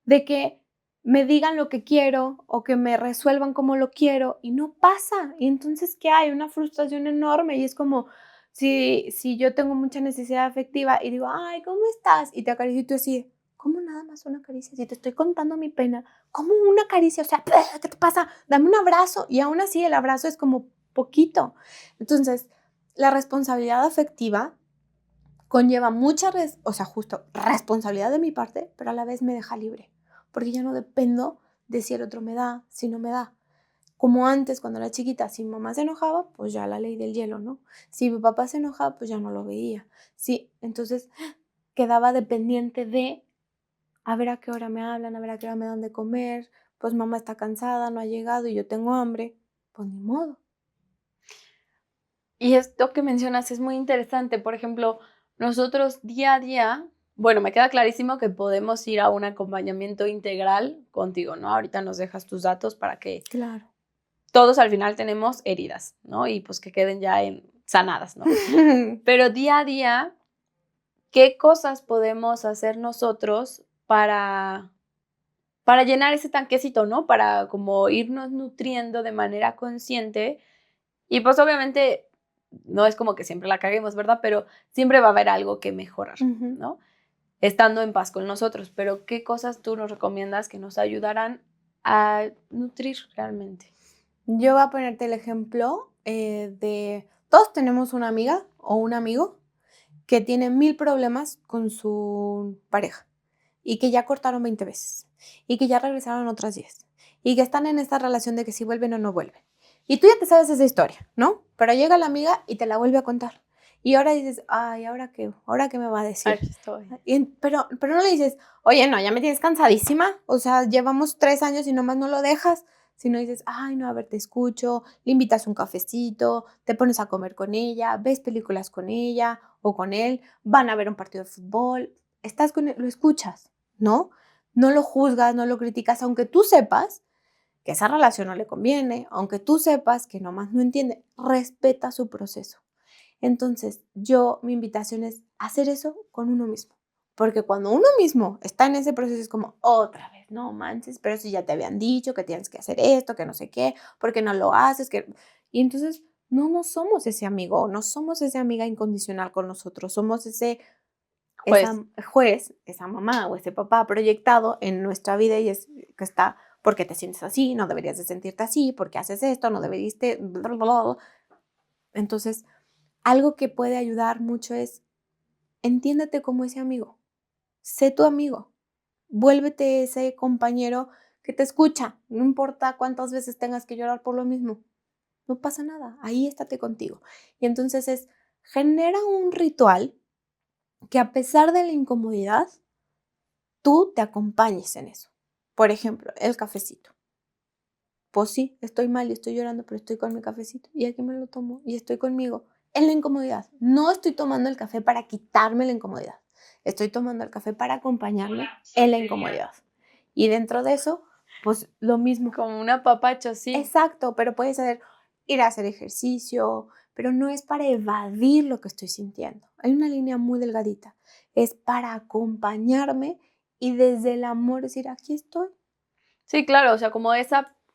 de que me digan lo que quiero o que me resuelvan como lo quiero y no pasa. Y entonces, ¿qué hay? Una frustración enorme y es como si yo tengo mucha necesidad afectiva y digo, ay, ¿cómo estás? Y te acaricio y tú así, ¿cómo nada más una caricia? Si te estoy contando mi pena, ¿cómo una caricia? O sea, ¿qué te pasa? Dame un abrazo. Y aún así el abrazo es como poquito. Entonces, la responsabilidad afectiva conlleva mucha, o sea, justo responsabilidad de mi parte, pero a la vez me deja libre, porque ya no dependo de si el otro me da, si no me da. Como antes, cuando era chiquita, si mi mamá se enojaba, pues ya la ley del hielo, ¿no? Si mi papá se enojaba, pues ya no lo veía. Sí, entonces quedaba dependiente de a ver a qué hora me hablan, a ver a qué hora me dan de comer, pues mamá está cansada, no ha llegado y yo tengo hambre, pues ni modo. Y esto que mencionas es muy interesante. Por ejemplo, nosotros día a día, bueno, me queda clarísimo que podemos ir a un acompañamiento integral contigo, ¿no? Ahorita nos dejas tus datos para que Claro. todos al final tenemos heridas, ¿no? Y pues que queden ya sanadas, ¿no? Pero día a día, ¿qué cosas podemos hacer nosotros para llenar ese tanquecito, ¿no? Para como irnos nutriendo de manera consciente. Y pues obviamente no es como que siempre la caguemos, ¿verdad? Pero siempre va a haber algo que mejorar, ¿no? Estando en paz con nosotros. Pero ¿qué cosas tú nos recomiendas que nos ayudarán a nutrir realmente? Yo voy a ponerte el ejemplo de todos tenemos una amiga o un amigo que tiene 1000 problemas con su pareja y que ya cortaron 20 veces y que ya regresaron otras 10 y que están en esta relación de que si vuelven o no vuelven. Y tú ya te sabes esa historia, ¿no? Pero llega la amiga y te la vuelve a contar. Y ahora dices, ay, ¿ahora qué? ¿Ahora qué me va a decir? Aquí estoy. Pero no le dices, oye, no, ya me tienes cansadísima. O sea, llevamos 3 años y nomás no lo dejas. Sino dices, ay, no, a ver, te escucho, le invitas un cafecito, te pones a comer con ella, ves películas con ella o con él, van a ver un partido de fútbol, estás con él, lo escuchas, ¿no? No lo juzgas, no lo criticas, aunque tú sepas que esa relación no le conviene, aunque tú sepas que nomás no entiende, respeta su proceso. Entonces, mi invitación es hacer eso con uno mismo. Porque cuando uno mismo está en ese proceso es como, otra vez, no manches, pero si ya te habían dicho que tienes que hacer esto, que no sé qué, ¿por qué no lo haces? Y entonces no somos ese amigo, no somos esa amiga incondicional con nosotros, somos ese juez, esa mamá o ese papá proyectado en nuestra vida y es que está, ¿porque te sientes así? No deberías de sentirte así, ¿porque haces esto? No deberías de... Entonces, algo que puede ayudar mucho es, entiéndete como ese amigo. Sé tu amigo, vuélvete ese compañero que te escucha, no importa cuántas veces tengas que llorar por lo mismo, no pasa nada, ahí estate contigo. Y entonces genera un ritual que a pesar de la incomodidad, tú te acompañes en eso. Por ejemplo, el cafecito. Pues sí, estoy mal y estoy llorando, pero estoy con mi cafecito y aquí me lo tomo y estoy conmigo en la incomodidad. No estoy tomando el café para quitarme la incomodidad. Estoy tomando el café para acompañarme en la incomodidad. Y dentro de eso, pues lo mismo. Como un apapacho, sí. Exacto, pero puede ser ir a hacer ejercicio, pero no es para evadir lo que estoy sintiendo. Hay una línea muy delgadita. Es para acompañarme y desde el amor decir, aquí estoy. Sí, claro, o sea, como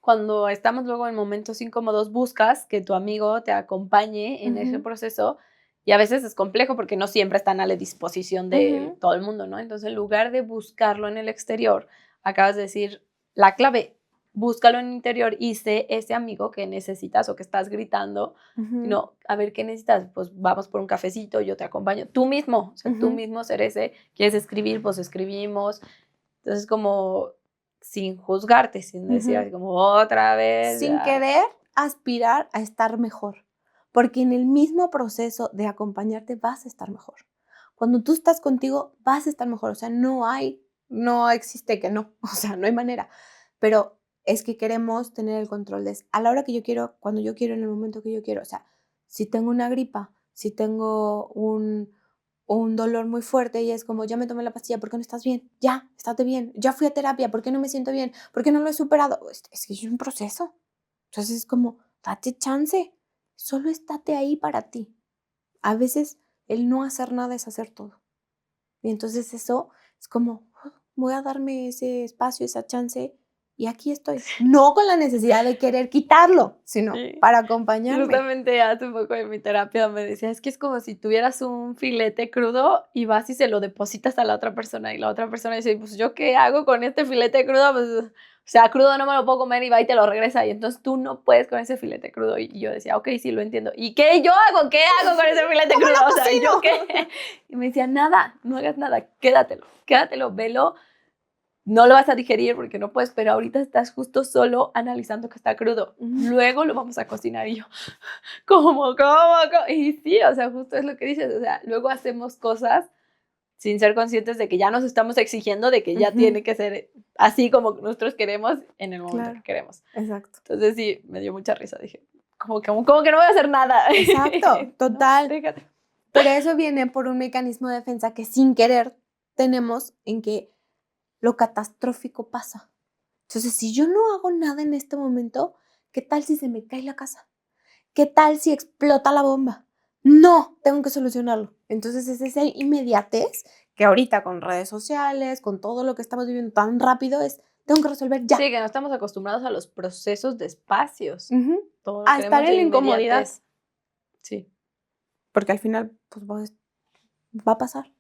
cuando estamos luego en momentos incómodos, buscas que tu amigo te acompañe en ese proceso y a veces es complejo porque no siempre están a la disposición de todo el mundo, ¿no? Entonces, en lugar de buscarlo en el exterior, acabas de decir la clave, búscalo en el interior y sé ese amigo que necesitas o que estás gritando, no, a ver, ¿qué necesitas? Pues vamos por un cafecito, yo te acompaño, tú mismo, o sea, tú mismo ser ese, ¿quieres escribir? Pues escribimos. Entonces, como sin juzgarte, sin decir así como otra vez. Sin querer aspirar a estar mejor, porque en el mismo proceso de acompañarte vas a estar mejor. Cuando tú estás contigo vas a estar mejor, o sea, no existe que no, o sea, no hay manera, pero es que queremos tener el control de a la hora que yo quiero, cuando yo quiero, en el momento que yo quiero, o sea, si tengo una gripa, si tengo un dolor muy fuerte y es como, ya me tomé la pastilla, ¿por qué no estás bien? Ya, estate bien. Ya fui a terapia, ¿por qué no me siento bien? ¿Por qué no lo he superado? Es que es un proceso. Entonces es como, date chance. Solo estate ahí para ti. A veces el no hacer nada es hacer todo. Y entonces eso es como, voy a darme ese espacio, esa chance y aquí estoy. No con la necesidad de querer quitarlo, sino para acompañarme. Justamente hace un poco de mi terapia me decía, es que es como si tuvieras un filete crudo y vas y se lo depositas a la otra persona y la otra persona dice, pues ¿yo qué hago con este filete crudo? Pues, o sea, crudo no me lo puedo comer y va y te lo regresa y entonces tú no puedes con ese filete crudo y yo decía, ok, sí, lo entiendo. ¿Y qué yo hago? ¿Qué hago con ese filete crudo? O sea, ¿yo qué? Y me decía, nada, no hagas nada, quédatelo, velo. No lo vas a digerir porque no puedes, pero ahorita estás justo solo analizando que está crudo. Luego lo vamos a cocinar y yo, ¿cómo? Y sí, o sea, justo es lo que dices, o sea, luego hacemos cosas sin ser conscientes de que ya nos estamos exigiendo de que ya tiene que ser así como nosotros queremos en el momento que queremos. Exacto. Entonces sí, me dio mucha risa, dije, como que no voy a hacer nada. Exacto, total. No, déjate. Pero eso viene por un mecanismo de defensa que sin querer tenemos en que lo catastrófico pasa. Entonces, si yo no hago nada en este momento, ¿qué tal si se me cae la casa? ¿Qué tal si explota la bomba? No, tengo que solucionarlo. Entonces es esa inmediatez que ahorita con redes sociales, con todo lo que estamos viviendo tan rápido, tengo que resolver ya. Sí, que no estamos acostumbrados a los procesos despacios. A estar en la incomodidad. Sí. Porque al final, pues va a pasar.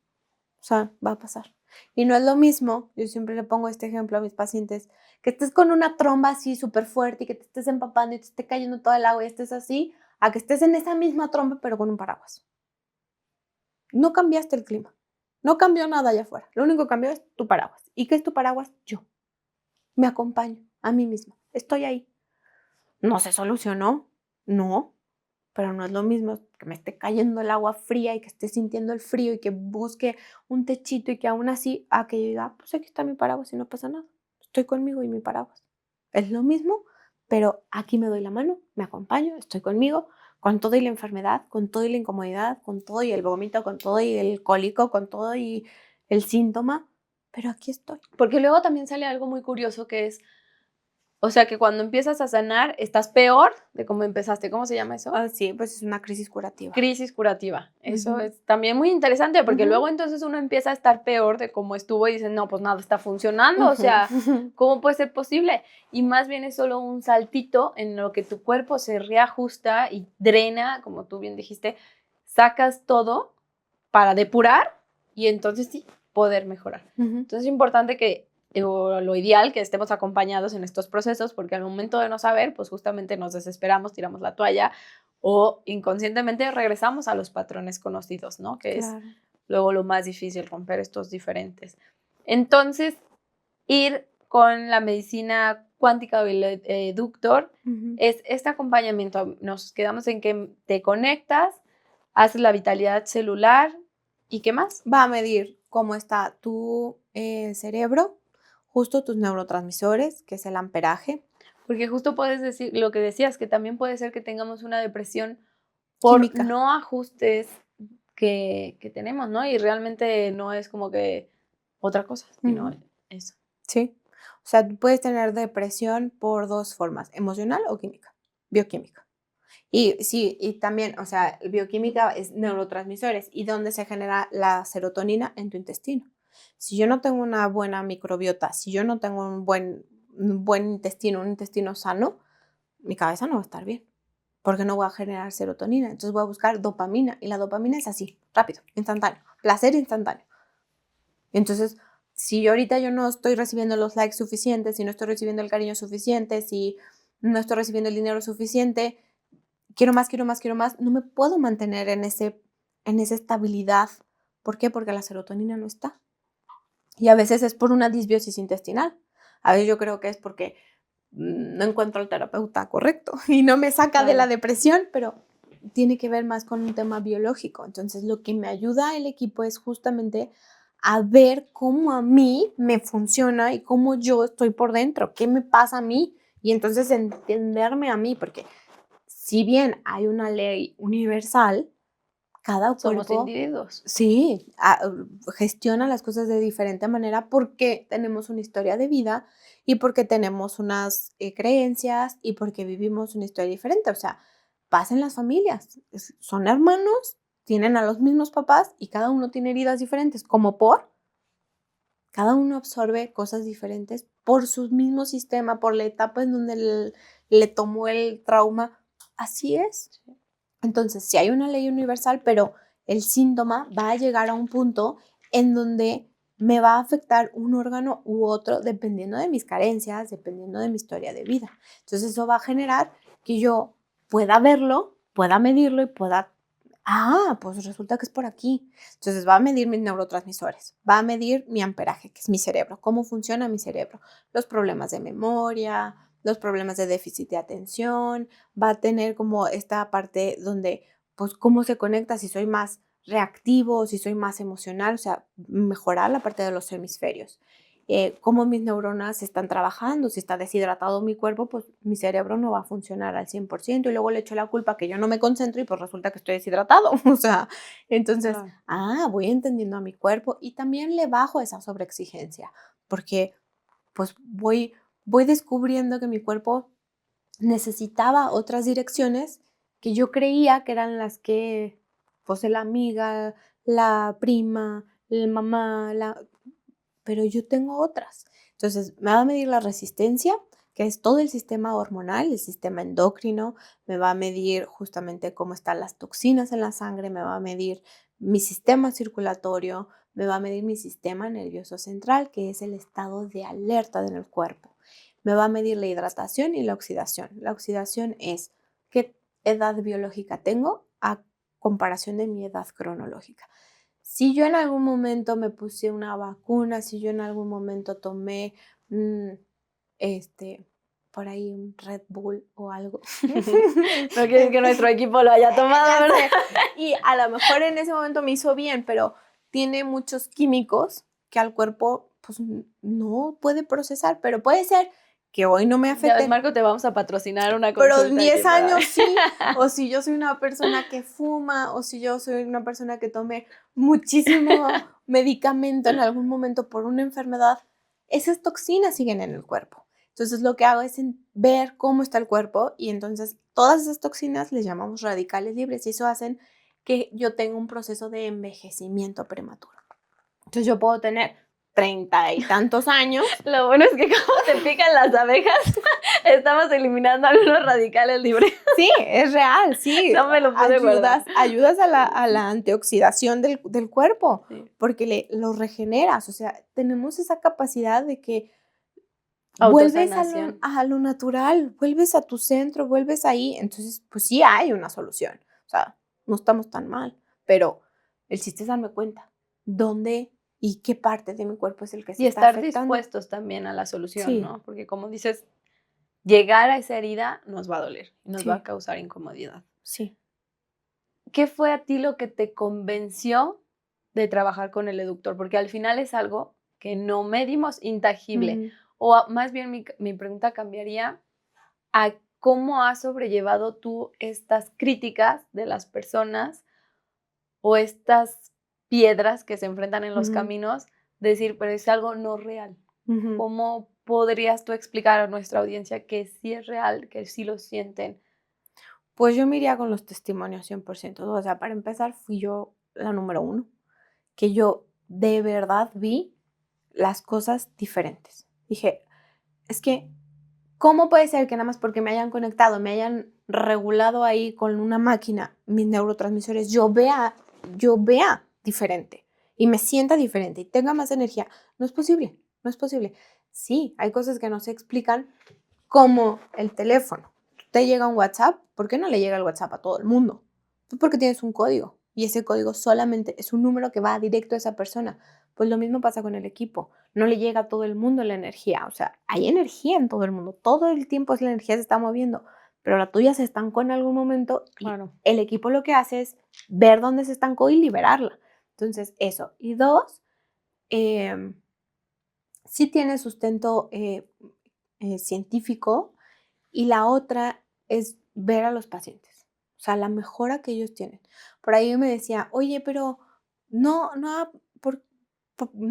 O sea, va a pasar. Y no es lo mismo, yo siempre le pongo este ejemplo a mis pacientes, que estés con una tromba así súper fuerte y que te estés empapando y te esté cayendo todo el agua y estés así, a que estés en esa misma tromba pero con un paraguas. No cambiaste el clima, no cambió nada allá afuera, lo único que cambió es tu paraguas. ¿Y qué es tu paraguas? Yo. Me acompaño a mí misma, estoy ahí. ¿No se solucionó? No, pero no es lo mismo que me esté cayendo el agua fría y que esté sintiendo el frío y que busque un techito y que aún así, a que yo diga, pues aquí está mi paraguas y no pasa nada. Estoy conmigo y mi paraguas. Es lo mismo, pero aquí me doy la mano, me acompaño, estoy conmigo, con todo y la enfermedad, con todo y la incomodidad, con todo y el vómito, con todo y el cólico, con todo y el síntoma, pero aquí estoy. Porque luego también sale algo muy curioso que es, O sea que cuando empiezas a sanar, estás peor de cómo empezaste. ¿Cómo se llama eso? Sí, pues es una crisis curativa. Crisis curativa. Eso Ujú. es también muy interesante porque Ujú. luego entonces uno empieza a estar peor de cómo estuvo y dice, no, pues nada está funcionando. O sea, Ujú. ¿cómo puede ser posible? Y más bien es solo un saltito en lo que tu cuerpo se reajusta y drena, como tú bien dijiste, sacas todo para depurar y entonces sí, poder mejorar. Ujú. Entonces es importante que, o lo ideal, que estemos acompañados en estos procesos, porque al momento de no saber, pues justamente nos desesperamos, tiramos la toalla o inconscientemente regresamos a los patrones conocidos, ¿no? Que es Claro. luego lo más difícil, romper estos diferentes. Entonces, ir con la medicina cuántica o el eductor Ujú. es este acompañamiento. Nos quedamos en que te conectas, haces la vitalidad celular y ¿qué más? Va a medir cómo está tu cerebro, justo tus neurotransmisores, que es el amperaje. Porque justo puedes decir lo que decías, que también puede ser que tengamos una depresión por Química. no ajustes que tenemos, ¿no? Y realmente no es como que otra cosa, sino Ujú. eso. Sí. O sea, tú puedes tener depresión por dos formas, emocional o química, bioquímica. Y sí, y también, o sea, bioquímica es neurotransmisores y dónde se genera la serotonina en tu intestino. Si yo no tengo una buena microbiota, si yo no tengo un buen intestino, un intestino sano, mi cabeza no va a estar bien, porque no voy a generar serotonina. Entonces voy a buscar dopamina y la dopamina es así, rápido, instantáneo, placer instantáneo. Entonces, si ahorita yo no estoy recibiendo los likes suficientes, si no estoy recibiendo el cariño suficiente, si no estoy recibiendo el dinero suficiente, quiero más, quiero más, quiero más, no me puedo mantener en esa estabilidad. ¿Por qué? Porque la serotonina no está. Y a veces es por una disbiosis intestinal. A veces yo creo que es porque no encuentro al terapeuta correcto y no me saca de la depresión, pero tiene que ver más con un tema biológico. Entonces, lo que me ayuda el equipo es justamente a ver cómo a mí me funciona y cómo yo estoy por dentro, qué me pasa a mí y entonces entenderme a mí, porque si bien hay una ley universal, cada Somos cuerpo individuos. sí gestiona las cosas de diferente manera porque tenemos una historia de vida y porque tenemos unas creencias y porque vivimos una historia diferente. O sea, pasa en las familias. Son hermanos, tienen a los mismos papás y cada uno tiene heridas diferentes. Cada uno absorbe cosas diferentes por su mismo sistema, por la etapa en donde le tomó el trauma. Así es. Entonces, sí hay una ley universal, pero el síntoma va a llegar a un punto en donde me va a afectar un órgano u otro dependiendo de mis carencias, dependiendo de mi historia de vida. Entonces, eso va a generar que yo pueda verlo, pueda medirlo y pueda, pues resulta que es por aquí. Entonces, va a medir mis neurotransmisores, va a medir mi amperaje, que es mi cerebro, cómo funciona mi cerebro, los problemas de memoria, los problemas de déficit de atención, va a tener como esta parte donde, pues, cómo se conecta, si soy más reactivo, si soy más emocional, o sea, mejorar la parte de los hemisferios. Cómo mis neuronas están trabajando, si está deshidratado mi cuerpo, pues mi cerebro no va a funcionar al 100% y luego le echo la culpa que yo no me concentro y pues resulta que estoy deshidratado, o sea, entonces, voy entendiendo a mi cuerpo y también le bajo esa sobreexigencia, porque pues voy descubriendo que mi cuerpo necesitaba otras direcciones que yo creía que eran las que, pues, la amiga, la prima, la mamá, pero yo tengo otras. Entonces, me va a medir la resistencia, que es todo el sistema hormonal, el sistema endocrino, me va a medir justamente cómo están las toxinas en la sangre, me va a medir mi sistema circulatorio, me va a medir mi sistema nervioso central, que es el estado de alerta en el cuerpo. Me va a medir la hidratación y la oxidación. La oxidación es qué edad biológica tengo a comparación de mi edad cronológica. Si yo en algún momento me puse una vacuna, si yo en algún momento tomé, por ahí un Red Bull o algo. No quieres que nuestro equipo lo haya tomado, ¿verdad? Y a lo mejor en ese momento me hizo bien, pero tiene muchos químicos que al cuerpo pues no puede procesar, pero puede ser que hoy no me Ya ves, afecte, Marco, te vamos a patrocinar una pero consulta en 10 aquí para... años sí, o si yo soy una persona que fuma, o si yo soy una persona que tome muchísimo medicamento en algún momento por una enfermedad, esas toxinas siguen en el cuerpo. Entonces lo que hago es ver cómo está el cuerpo y entonces todas esas toxinas les llamamos radicales libres y eso hacen que yo tenga un proceso de envejecimiento prematuro. Entonces yo puedo tener 30 y tantos años. Lo bueno es que como te pican las abejas, estamos eliminando algunos radicales libres. Sí, es real, sí. No me lo pude guardar. Ayudas a la antioxidación del cuerpo, Sí. porque lo regeneras. O sea, tenemos esa capacidad de que vuelves a lo natural, vuelves a tu centro, vuelves ahí. Entonces, pues sí hay una solución. O sea, no estamos tan mal, pero el chiste es darme cuenta dónde y qué parte de mi cuerpo es el que se está afectando. Y estar dispuestos también a la solución, Sí. ¿no? Porque como dices, llegar a esa herida nos va a doler, nos Sí. va a causar incomodidad. Sí. ¿Qué fue a ti lo que te convenció de trabajar con el eductor? Porque al final es algo que no medimos, intangible. O más bien mi pregunta cambiaría a cómo has sobrellevado tú estas críticas de las personas o estas piedras que se enfrentan en los caminos, decir, pero es algo no real. ¿Cómo podrías tú explicar a nuestra audiencia que sí es real, que sí lo sienten? Pues yo me iría con los testimonios 100%. O sea, para empezar, fui yo la número 1, que yo de verdad vi las cosas diferentes. Dije, es que, ¿cómo puede ser que nada más porque me hayan conectado, me hayan regulado ahí con una máquina mis neurotransmisores, yo vea diferente y me sienta diferente y tenga más energía? No es posible, no es posible. Sí, hay cosas que no se explican, como el teléfono. Te llega un WhatsApp, ¿por qué no le llega el WhatsApp a todo el mundo? Pues porque tienes un código y ese código solamente es un número que va directo a esa persona. Pues lo mismo pasa con el equipo. No le llega a todo el mundo la energía. O sea, hay energía en todo el mundo. Todo el tiempo la energía se está moviendo, pero la tuya se estancó en algún momento y Claro. el equipo lo que hace es ver dónde se estancó y liberarla. Entonces, eso. Y 2, sí tiene sustento científico. Y la otra es ver a los pacientes, o sea, la mejora que ellos tienen. Por ahí me decía, oye, pero no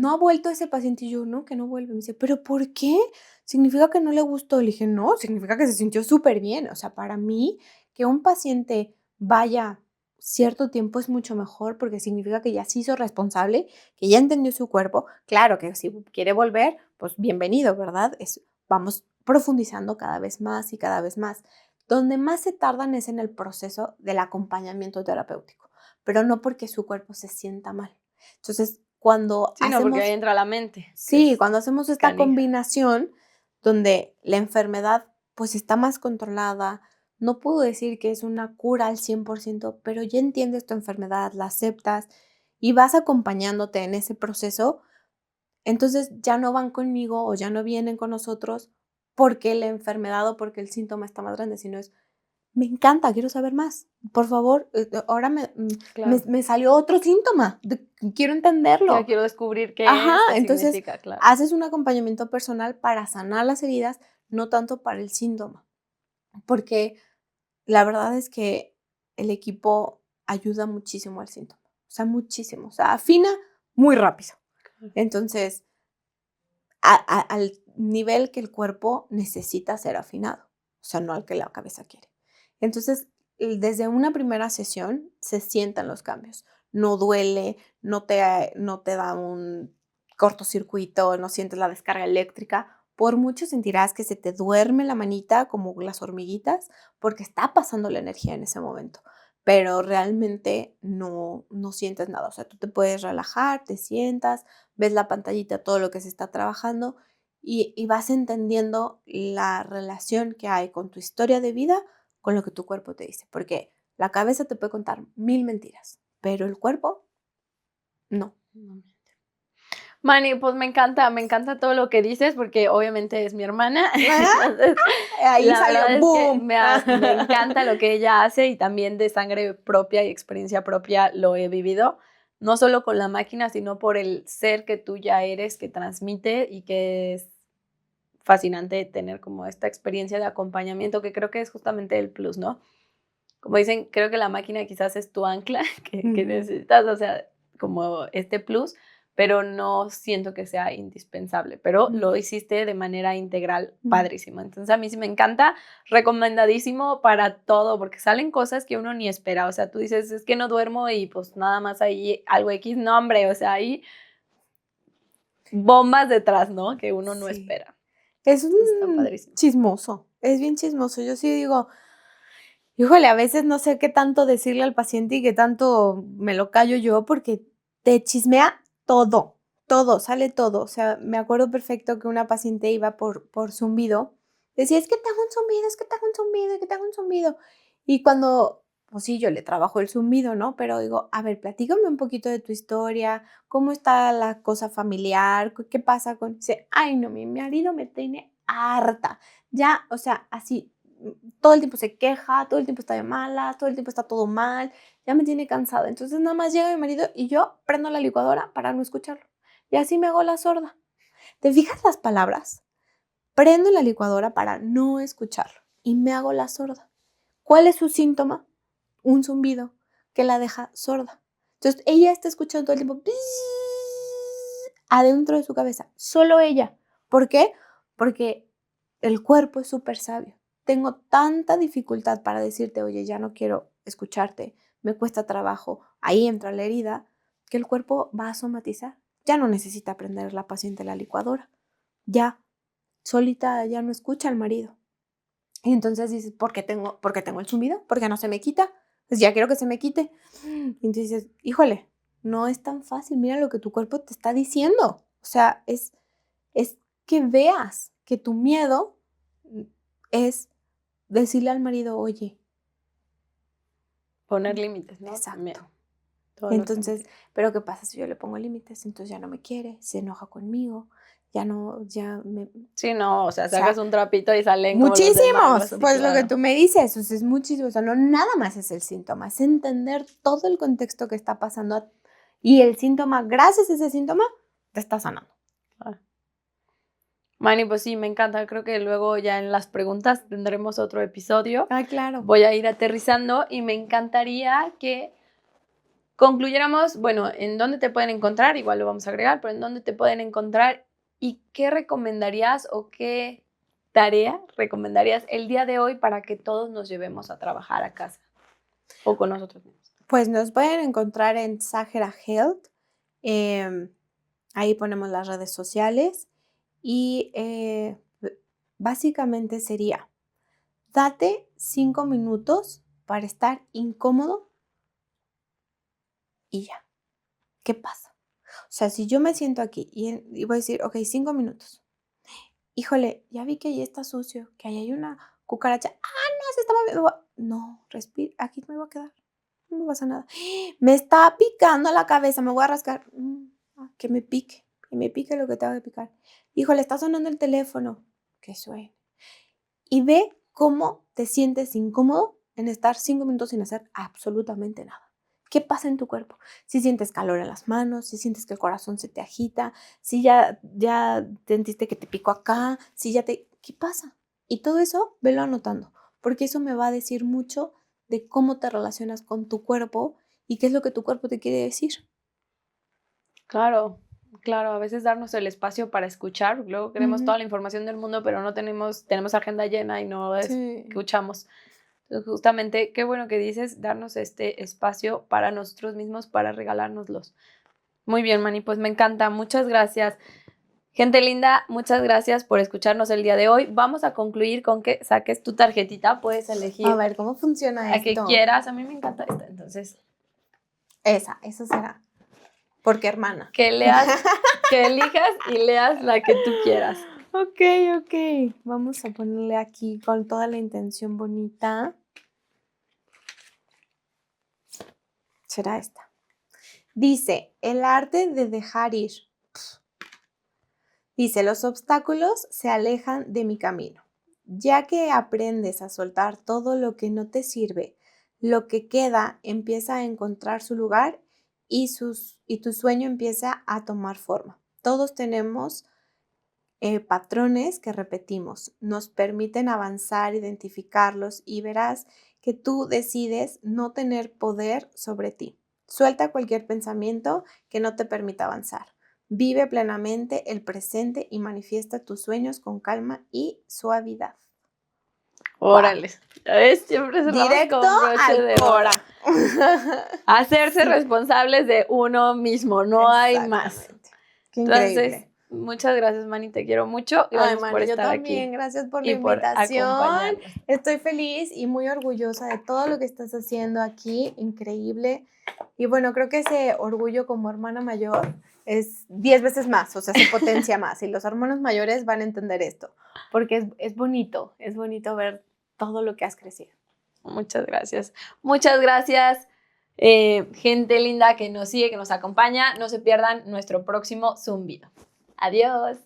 ha vuelto ese paciente. Y yo, no, que no vuelve. Me dice, ¿pero por qué? ¿Significa que no le gustó? Le dije, no, significa que se sintió súper bien. O sea, para mí, que un paciente vaya cierto tiempo es mucho mejor porque significa que ya se hizo responsable, que ya entendió su cuerpo. Claro que si quiere volver, pues bienvenido, ¿verdad? Vamos profundizando cada vez más y cada vez más. Donde más se tardan es en el proceso del acompañamiento terapéutico, pero no porque su cuerpo se sienta mal. Entonces, cuando Sí, no, porque ahí entra la mente. Sí, cuando hacemos esta canija. combinación donde la enfermedad pues está más controlada, no puedo decir que es una cura al 100%, pero ya entiendes tu enfermedad, la aceptas y vas acompañándote en ese proceso, entonces ya no van conmigo o ya no vienen con nosotros porque la enfermedad o porque el síntoma está más grande, sino es, me encanta, quiero saber más. Por favor, ahora me salió otro síntoma, quiero entenderlo. Ya quiero descubrir qué entonces significa, claro. haces un acompañamiento personal para sanar las heridas, no tanto para el síntoma. Porque la verdad es que el equipo ayuda muchísimo al síntoma. O sea, muchísimo. O sea, afina muy rápido. Entonces, al nivel que el cuerpo necesita ser afinado, o sea, no al que la cabeza quiere. Entonces, desde una primera sesión se sientan los cambios. No duele, no te da un cortocircuito, no sientes la descarga eléctrica. Por mucho sentirás que se te duerme la manita como las hormiguitas porque está pasando la energía en ese momento, pero realmente no sientes nada. O sea, tú te puedes relajar, te sientas, ves la pantallita, todo lo que se está trabajando y vas entendiendo la relación que hay con tu historia de vida con lo que tu cuerpo te dice. Porque la cabeza te puede contar 1000 mentiras, pero el cuerpo no. Mani, pues me encanta todo lo que dices porque obviamente es mi hermana. Entonces, Ahí la salió, verdad ¡boom! es que me encanta lo que ella hace y también de sangre propia y experiencia propia lo he vivido, no solo con la máquina, sino por el ser que tú ya eres, que transmite y que es fascinante tener como esta experiencia de acompañamiento que creo que es justamente el plus, ¿no? Como dicen, creo que la máquina quizás es tu ancla que necesitas, o sea, como este plus, pero no siento que sea indispensable, pero lo hiciste de manera integral, padrísimo. Entonces a mí sí me encanta, recomendadísimo para todo, porque salen cosas que uno ni espera, o sea, tú dices, es que no duermo y pues nada más ahí algo X, no hombre, o sea, hay bombas detrás, ¿no? Que uno no espera. Es Está un padrísimo. chismoso, es bien chismoso. Yo sí digo, híjole, a veces no sé qué tanto decirle al paciente y qué tanto me lo callo yo porque te chismea todo, sale todo. O sea, me acuerdo perfecto que una paciente iba por zumbido, decía, es que te hago un zumbido, es que te hago un zumbido, es que te hago un zumbido. Y cuando, pues sí, yo le trabajo el zumbido, ¿no? Pero digo, a ver, platícame un poquito de tu historia, cómo está la cosa familiar, qué pasa con... Dice, ay, no, mi marido me tiene harta. Ya, o sea, así, todo el tiempo se queja, todo el tiempo está de malas, todo el tiempo está todo mal, ya me tiene cansada. Entonces nada más llega mi marido y yo prendo la licuadora para no escucharlo. Y así me hago la sorda. ¿Te fijas las palabras? Prendo la licuadora para no escucharlo y me hago la sorda. ¿Cuál es su síntoma? Un zumbido que la deja sorda. Entonces ella está escuchando todo el tiempo adentro de su cabeza, solo ella. ¿Por qué? Porque el cuerpo es súper sabio. Tengo tanta dificultad para decirte, oye, ya no quiero escucharte, me cuesta trabajo, ahí entra la herida, que el cuerpo va a somatizar. Ya no necesita prender la paciente la licuadora. Ya, solita ya no escucha al marido. Y entonces dices, ¿por qué tengo el zumbido? ¿Por qué no se me quita? Pues ya quiero que se me quite. Y entonces dices, híjole, no es tan fácil, mira lo que tu cuerpo te está diciendo. O sea, es que veas que tu miedo es decirle al marido, oye. Poner límites, ¿no? Exacto. Todo Entonces, pero ¿qué pasa si yo le pongo límites? Entonces ya no me quiere, se enoja conmigo, ya no, ya me... Sí, no, o sea, sacas un trapito y salen como muchísimos, los del barro, sí, pues claro. lo que tú me dices, o sea, es muchísimo, o sea, no nada más es el síntoma, es entender todo el contexto que está pasando y el síntoma, gracias a ese síntoma, te está sanando. Claro. Manny, pues sí, me encanta. Creo que luego ya en las preguntas tendremos otro episodio. Ah, claro. Voy a ir aterrizando y me encantaría que concluyéramos, bueno, en dónde te pueden encontrar, igual lo vamos a agregar, pero en dónde te pueden encontrar y qué recomendarías o qué tarea recomendarías el día de hoy para que todos nos llevemos a trabajar a casa o con nosotros mismos. Pues nos pueden encontrar en Sahara Health, ahí ponemos las redes sociales y básicamente sería, date 5 minutos para estar incómodo y ya. ¿Qué pasa? O sea, si yo me siento aquí y voy a decir, ok, 5 minutos. Híjole, ya vi que ahí está sucio, que ahí hay una cucaracha. Ah, no, se está moviendo. No, respira, aquí me voy a quedar. No me pasa nada. Me está picando la cabeza, me voy a rascar. Que me pique lo que tengo que picar. Híjole, está sonando el teléfono. Que suene. Y ve cómo te sientes incómodo en estar 5 minutos sin hacer absolutamente nada. ¿Qué pasa en tu cuerpo? Si sientes calor en las manos, si sientes que el corazón se te agita, si ya sentiste que te picó acá, ¿qué pasa? Y todo eso, velo anotando, porque eso me va a decir mucho de cómo te relacionas con tu cuerpo y qué es lo que tu cuerpo te quiere decir. Claro, a veces darnos el espacio para escuchar, luego queremos toda la información del mundo, pero no tenemos agenda llena y no escuchamos. Entonces, justamente, qué bueno que dices, darnos este espacio para nosotros mismos, para regalárnoslos. Muy bien, Manny, pues me encanta, muchas gracias. Gente linda, muchas gracias por escucharnos el día de hoy. Vamos a concluir con que saques tu tarjetita, puedes elegir A ver, ¿cómo funciona a que esto? quieras. A mí me encanta esta, entonces. Esa será. Porque hermana. Que leas, que elijas y leas la que tú quieras. Ok. Vamos a ponerle aquí con toda la intención bonita. Será esta. Dice, el arte de dejar ir. Dice, los obstáculos se alejan de mi camino. Ya que aprendes a soltar todo lo que no te sirve, lo que queda empieza a encontrar su lugar y tu sueño empieza a tomar forma. Todos tenemos patrones que repetimos, nos permiten avanzar, identificarlos y verás que tú decides no tener poder sobre ti. Suelta cualquier pensamiento que no te permita avanzar. Vive plenamente el presente y manifiesta tus sueños con calma y suavidad. Órale. Ya ves, siempre cerramos Directo con broche al de cora. oro. Hacerse Sí. responsables de uno mismo, no hay más. Exactamente. Qué increíble. Entonces, muchas gracias, Manny, te quiero mucho. Ay, Gracias por Mani, yo estar también. aquí Gracias por la y por invitación. acompañarnos. Estoy feliz y muy orgullosa de todo lo que estás haciendo aquí. Increíble. Y bueno, creo que ese orgullo como hermana mayor es 10 veces más, o sea, se potencia más. Y los hermanos mayores van a entender esto, porque es bonito ver todo lo que has crecido. Muchas gracias. Muchas gracias, gente linda que nos sigue, que nos acompaña. No se pierdan nuestro próximo Zoom video. Adiós.